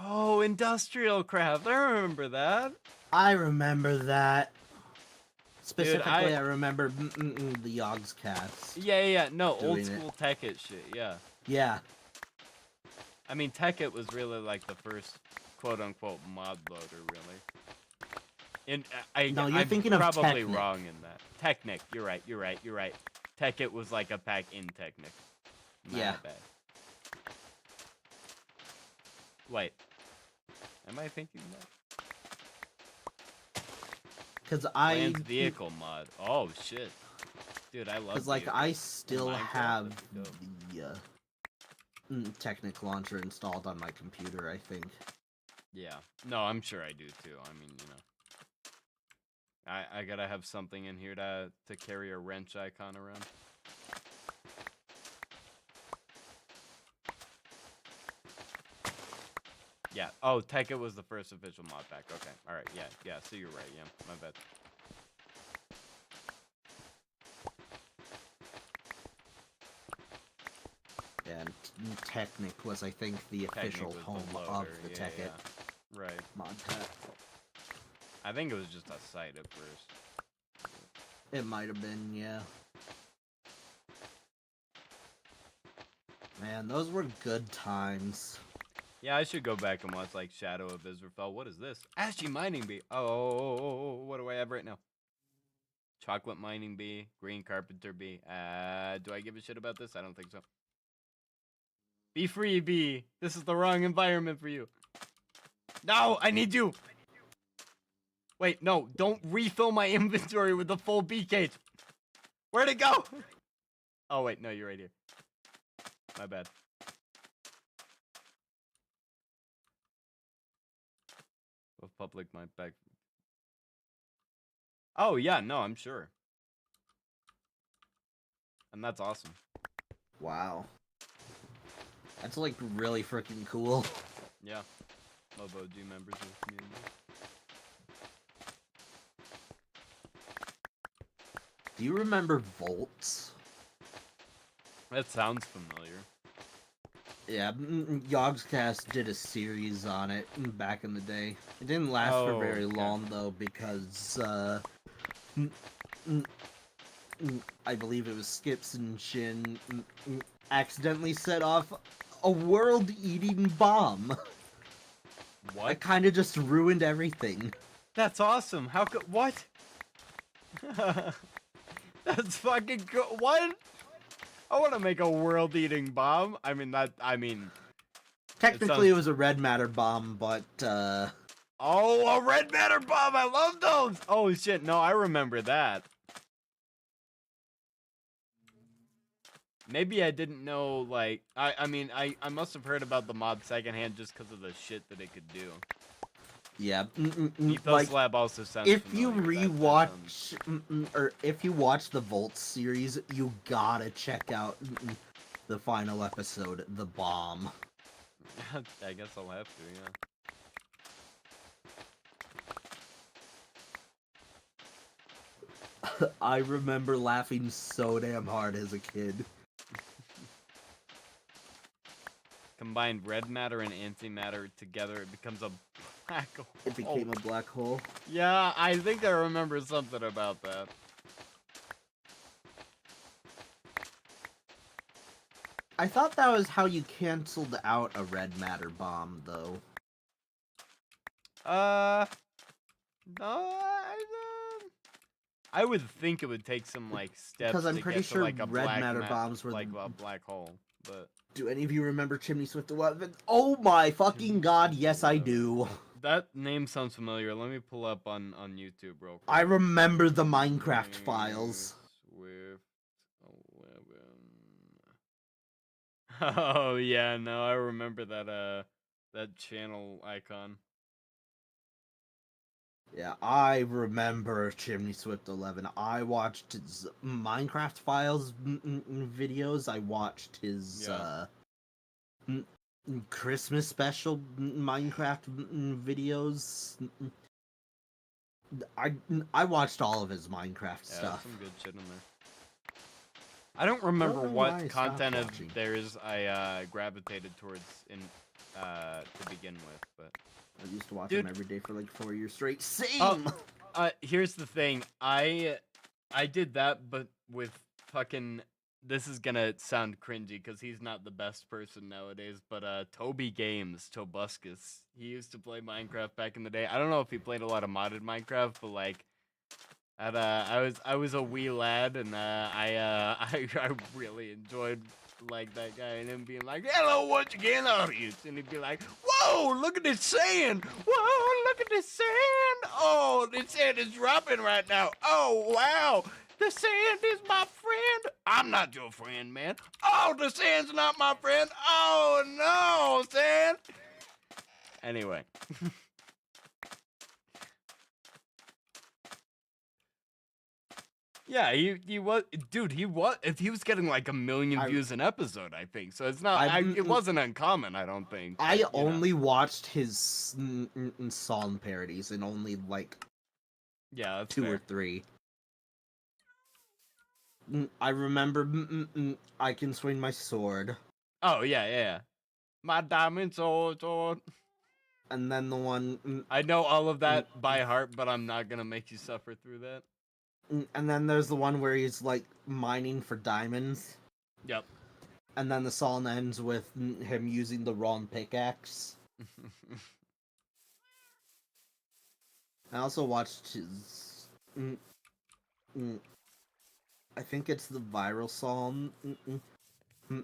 Oh, industrial craft. I remember that. I remember that. Specifically, Dude, I remember the Yogs cast. Yeah. No, old Doing school Tekkit shit. Yeah. Yeah. I mean, Tekkit was really like the first quote-unquote mod loader, really. And No, you're I'm thinking of probably Technic. wrong in that. Technic. You're right. Tekkit was like a pack in Technic. My Yeah. bad. Wait. Am I thinking that? Because Land's vehicle mod. Oh shit, dude, I love. Because like vehicles. I still Minecraft, have that'd be dope. the Technic launcher installed on my computer. I think. Yeah. No, I'm sure I do too. I mean, you know. I gotta have something in here to carry a wrench icon around. Yeah. Oh, Tekkit was the first official mod pack. Okay. All right. Yeah. So you're right. Yeah. My bad. And Technic was, I think, the official was the home of loader, the yeah, Tekkit yeah. Right. mod pack. I think it was just a site at first. It might have been, yeah. Man, those were good times. Yeah, I should go back and watch like Shadow of Israfel. What is this? Ashy Mining Bee. Oh, what do I have right now? Chocolate Mining Bee, Green Carpenter Bee. Do I give a shit about this? I don't think so. Be free, bee. This is the wrong environment for you. No, I need you. Wait, no, don't refill my inventory with the full bee cage. Where'd it go? Oh, wait, no, you're right here. My bad. Of public my back. Oh yeah, no, I'm sure. And that's awesome. Wow. That's like really freaking cool. Yeah. Love OG members of the community. Do you remember Volts? That sounds familiar. Yeah, Yogscast did a series on it back in the day. It didn't last for very long though because I believe it was Skips and Shin accidentally set off a world-eating bomb. What? It kind of just ruined everything. That's awesome. How could what? That's fucking cool. What? I want to make a world-eating bomb. I mean Technically, it was a red matter bomb, but oh, a red matter bomb! I love those. Oh shit! No, I remember that. Maybe I didn't know. Like, I mean, I must have heard about the mod secondhand just because of the shit that it could do. Yeah, Ethos like Lab also sounds if you familiar. or if you watch the Volt series, you gotta check out the final episode, The Bomb. I guess I'll have to, yeah. I remember laughing so damn hard as a kid. Combine red matter and antimatter together, it becomes a black hole. It became a black hole. Yeah, I think I remember something about that. I thought that was how you canceled out a red matter bomb, though. No, I would think it would take some like steps Because I'm to pretty get sure to like a red black matter bombs were like a black hole, but Do any of you remember Chimney Swift 11? Oh my fucking god, yes I do. that name sounds familiar. Let me pull up on YouTube real quick. I remember the Minecraft files. Swift 11. Oh yeah, no, I remember that channel icon. Yeah, I remember Chimney Swift 11. I watched his Minecraft files videos. I watched his Yeah. Christmas special Minecraft videos. I watched all of his Minecraft Yeah, stuff. some good shit in there. I don't remember know why I what stopped content of watching. theirs I gravitated towards in to begin with, but I used to watch Dude. him every day for like 4 years straight. Same. here's the thing. I did that, but with fucking. This is gonna sound cringy because he's not the best person nowadays, but Toby Games, Tobuscus, he used to play Minecraft back in the day. I don't know if he played a lot of modded Minecraft, but like, I was a wee lad, and I really enjoyed like that guy and him being like, "Hello, once again, audience," and he'd be like, "Whoa, look at this sand! Whoa, look at this sand! Oh, the sand is dropping right now! Oh, wow! The sand is my friend! I'm not your friend, man! Oh, the sand's not my friend! Oh no, sand!" Anyway. Yeah, he was, dude. He was getting like 1 million views an episode, I think. So it's not, it wasn't uncommon, I don't think. I but, you know. only watched his song parodies and only like Yeah, that's 2 fair. or 3. I remember I Can Swing My Sword. Oh yeah. My diamond sword. And then the one I know all of that by heart, but I'm not gonna make you suffer through that. and then there's the one where he's like mining for diamonds. Yep. And then the song ends with him using the wrong pickaxe. I also watched his I think it's the viral song.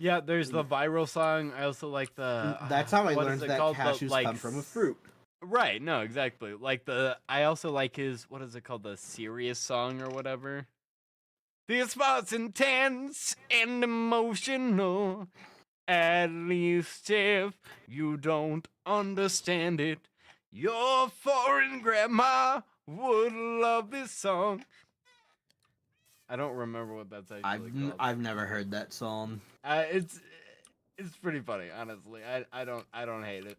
Yeah, there's the viral song. I also like the. That's how I what learned is it that called? cashews like, come from a fruit. Right, no, exactly. Like I also like his, what is it called? The serious song or whatever. This was intense and emotional. At least if you don't understand it, your foreign grandma would love this song. I don't remember what that's actually called. I've never heard that song. It's pretty funny, honestly. I don't hate it.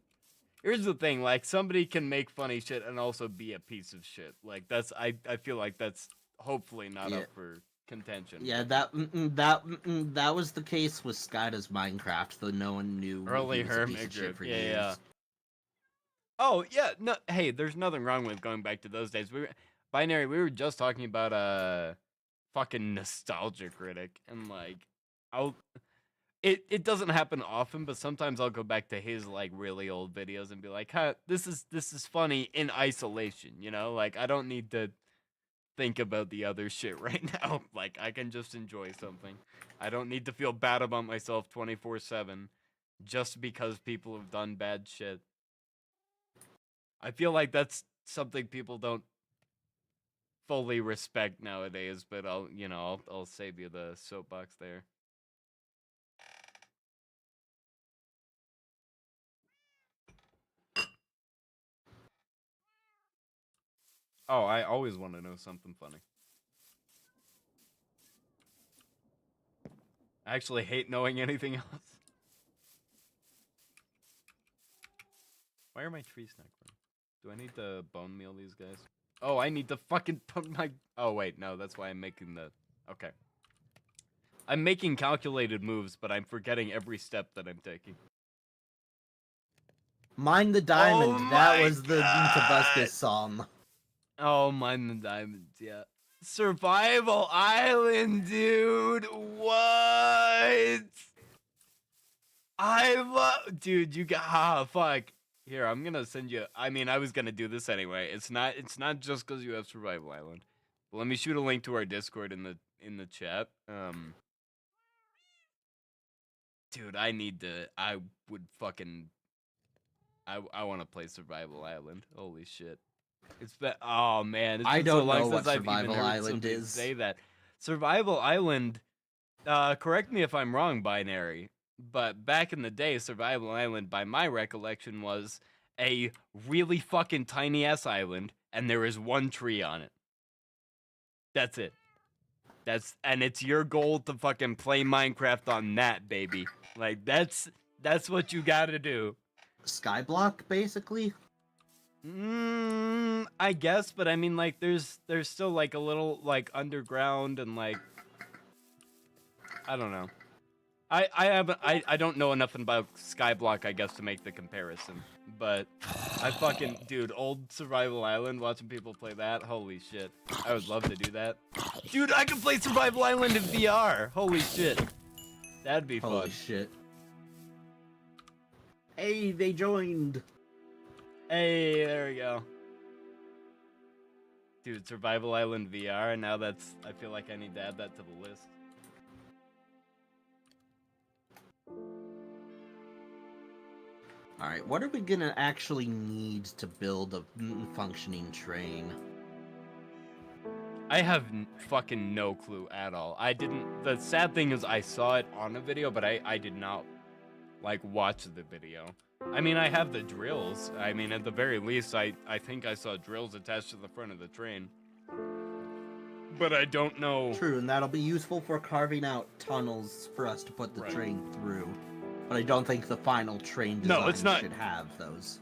Here's the thing, like, somebody can make funny shit and also be a piece of shit. Like, that's I feel like that's hopefully not up for contention. Yeah, but that was the case with Skyda's Minecraft, though no one knew early he was a piece of Hermit shit Grip. for Yeah. years. Oh yeah, no. Hey, there's nothing wrong with going back to those days. Binary. We were just talking about fucking Nostalgia Critic, and like, It doesn't happen often, but sometimes I'll go back to his like really old videos and be like, "Huh, this is funny in isolation," you know? Like, I don't need to think about the other shit right now. Like, I can just enjoy something. I don't need to feel bad about myself 24/7 just because people have done bad shit. I feel like that's something people don't fully respect nowadays, but I'll save you the soapbox there. Oh, I always want to know something funny. I actually hate knowing anything else. Why are my trees not growing? Do I need to bone meal these guys? Oh, I need to fucking put my... Oh, wait, no, that's why I'm making the... Okay. I'm making calculated moves, but I'm forgetting every step that I'm taking. Mine the diamond. Oh That my was the God. Tobuscus song. Oh, mine the diamonds, yeah. Survival Island, dude! What? I love... Dude, you got... Ah, fuck. Here, I'm gonna send you... I mean, I was gonna do this anyway. It's not just because you have Survival Island. But let me shoot a link to our Discord in the chat. Dude, I need to... I would fucking... I want to play Survival Island. Holy shit. It's been... Oh, man. It's I been don't so long know what since I've even Survival heard Island somebody is. say that. Survival Island... correct me if I'm wrong, Binary. But back in the day, Survival Island, by my recollection, was a really fucking tiny-ass island, and there is one tree on it. That's it. And it's your goal to fucking play Minecraft on that, baby. Like, that's what you gotta do. Skyblock, basically. I guess, but I mean, like, there's still, like, a little, like, underground and, like, I don't know. I don't know enough about Skyblock, I guess, to make the comparison. But I fucking, dude, old Survival Island, watching people play that, holy shit. I would love to do that. Dude, I can play Survival Island in VR. Holy shit. That'd be Holy fun. shit. Hey, they joined. Hey, there we go. Dude, Survival Island VR, now I feel like I need to add that to the list. Alright, what are we gonna actually need to build a functioning train? I have fucking no clue at all. The sad thing is I saw it on a video, but I did not, like, watch the video. I mean, I have the drills. I mean, at the very least, I think I saw drills attached to the front of the train. But I don't know. True, and that'll be useful for carving out tunnels for us to put the train through. But I don't think the final train design should have those.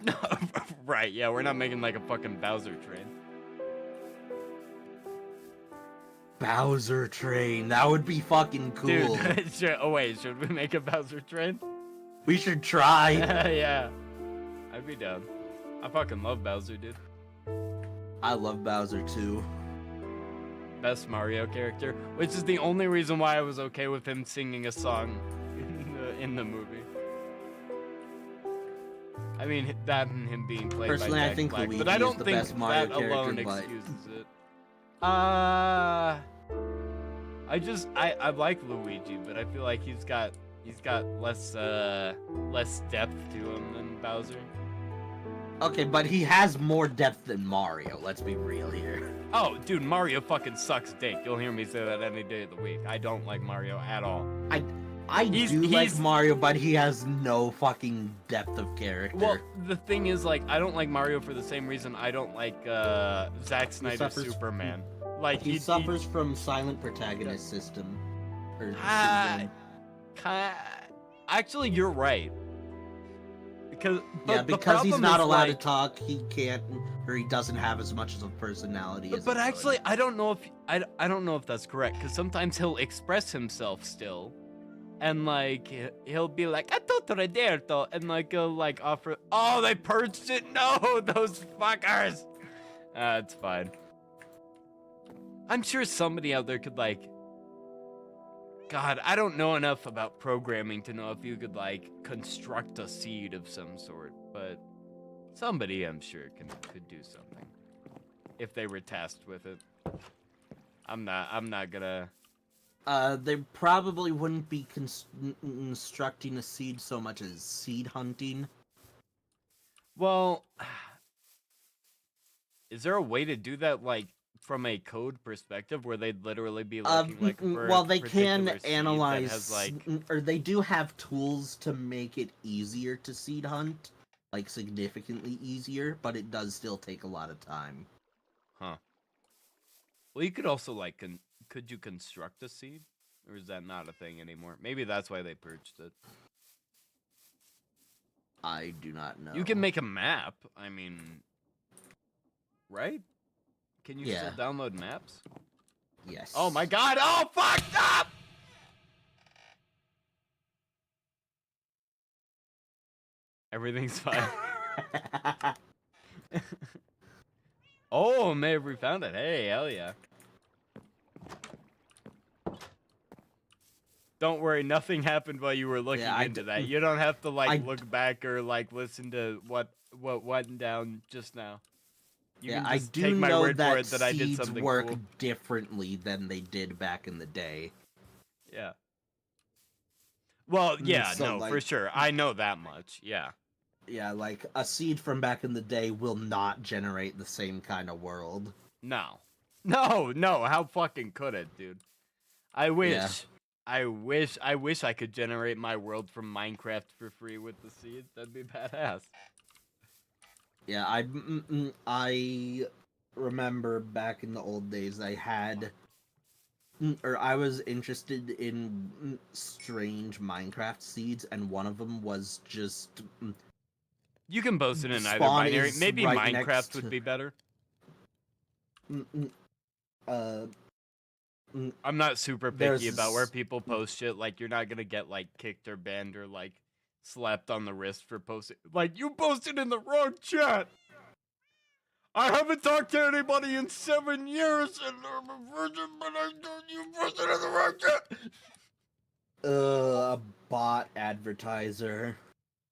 Right, yeah, we're not making, like, a fucking Bowser train. Bowser train, that would be fucking cool. Dude, oh wait, should we make a Bowser train? We should try. Yeah, I'd be down. I fucking love Bowser, dude. I love Bowser too. Best Mario character, which is the only reason why I was okay with him singing a song in the movie. I mean, that and him being played Personally, by I Jack think Black, Luigi but I don't is the think best Mario that alone character, but... excuses it. I like Luigi, but I feel like he's got less depth to him than Bowser. Okay, but he has more depth than Mario, let's be real here. Oh, dude, Mario fucking sucks dick. You'll hear me say that any day of the week. I don't like Mario at all. I do like Mario, but he has no fucking depth of character. Well, the thing is, like, I don't like Mario for the same reason I don't like Zack Snyder's Superman. Like, he suffers from silent protagonist system. Actually, you're right. Because he's not allowed to talk, he can't, or he doesn't have as much of a personality as But actually, I don't know if that's correct, because sometimes he'll express himself still, and like he'll be like "a tutto rederto," and like like offer. Oh, they purged it. No, those fuckers. It's fine. I'm sure somebody out there could like. God, I don't know enough about programming to know if you could, like, construct a seed of some sort, but somebody, I'm sure, could do something. If they were tasked with it. I'm not gonna... They probably wouldn't be constructing a seed so much as seed hunting. Well... Is there a way to do that, like, from a code perspective, where they'd literally be looking like for well, they can analyze, has, like... or they do have tools to make it easier to seed hunt, like significantly easier, but it does still take a lot of time. Huh. Well, you could also like could you construct a seed, or is that not a thing anymore? Maybe that's why they purged it. I do not know. You can make a map. I mean, right? Can you Yeah. still download maps? Yes. Oh my god! Oh, fucked up! Everything's fine. Oh, may have refound it. Hey, hell yeah. Don't worry, nothing happened while you were looking Yeah, into that. You don't have to like I look back or like listen to what went down just now. You yeah, can I just do take my know word for that it that I did seeds something work cool. differently than they did back in the day. Yeah. Well, yeah, So, no, for like- sure. I know that much. Yeah. Yeah, like a seed from back in the day will not generate the same kind of world. No. No, how fucking could it, dude? I wish. Yeah. I wish I could generate my world from Minecraft for free with the seed. That'd be badass. Yeah, I remember back in the old days I had or I was interested in strange Minecraft seeds, and one of them was just You can boast it in either Spawn binary. is Maybe right next Minecraft to- would be better. uh I'm not super There's picky about where this- people post shit. Like, you're not gonna get like kicked or banned or like slapped on the wrist for posting. Like, you posted in the wrong chat. I haven't talked to anybody in 7 years, and I'm a virgin, but I told you posted in the wrong chat. a bot advertiser.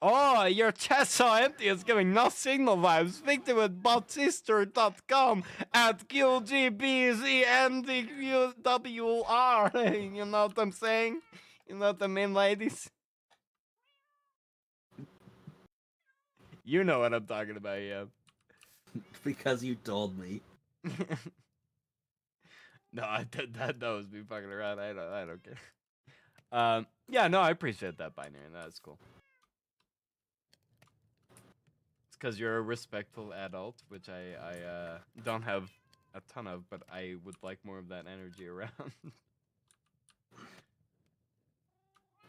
Oh, your chat so empty, it's giving no signal vibes. Speak to it botsister.com at QGBZNDQWR. You know what I'm saying? You know what I mean, ladies? You know what I'm talking about, yeah. Because you told me. No, that was me fucking around. I don't care. Yeah, no, I appreciate that binary. That's cool. It's because you're a respectful adult, which I don't have a ton of, but I would like more of that energy around.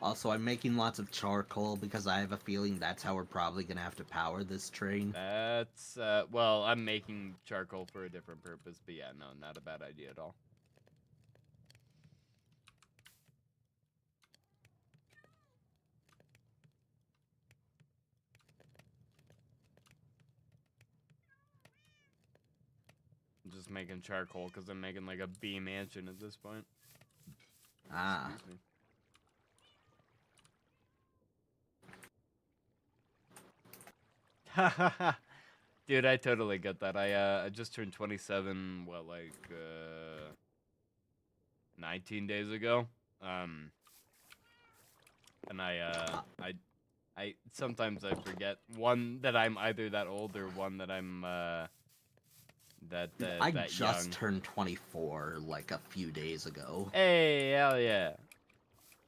Also, I'm making lots of charcoal because I have a feeling that's how we're probably gonna have to power this train. That's well, I'm making charcoal for a different purpose, but yeah, no, not a bad idea at all. I'm just making charcoal because I'm making like a bee mansion at this point. Ah. Excuse me. Dude, I totally get that. I just turned 27, what, like 19 days ago. And I sometimes I forget one that I'm either that old or one that I'm that I that just young. turned 24 like a few days ago. Hey, hell yeah!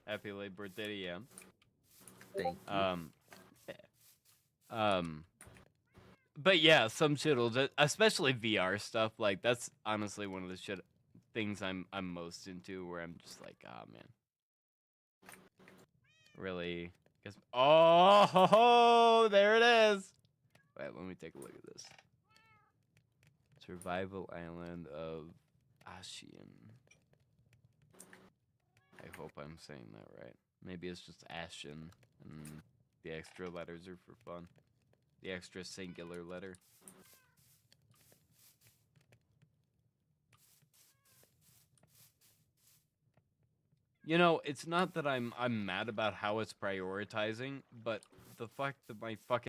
Happy late birthday to you. Thank you. But yeah, some shit will just, especially VR stuff. Like that's honestly one of the things I'm most into. Where I'm just like, ah, man, really? Guess. Oh, there it is. Wait, let me take a look at this. Survival Island of Ashian. I hope I'm saying that right. Maybe it's just Ashen, and the extra letters are for fun. The extra singular letter. You know, it's not that I'm mad about how it's prioritizing, but the fact that my fucking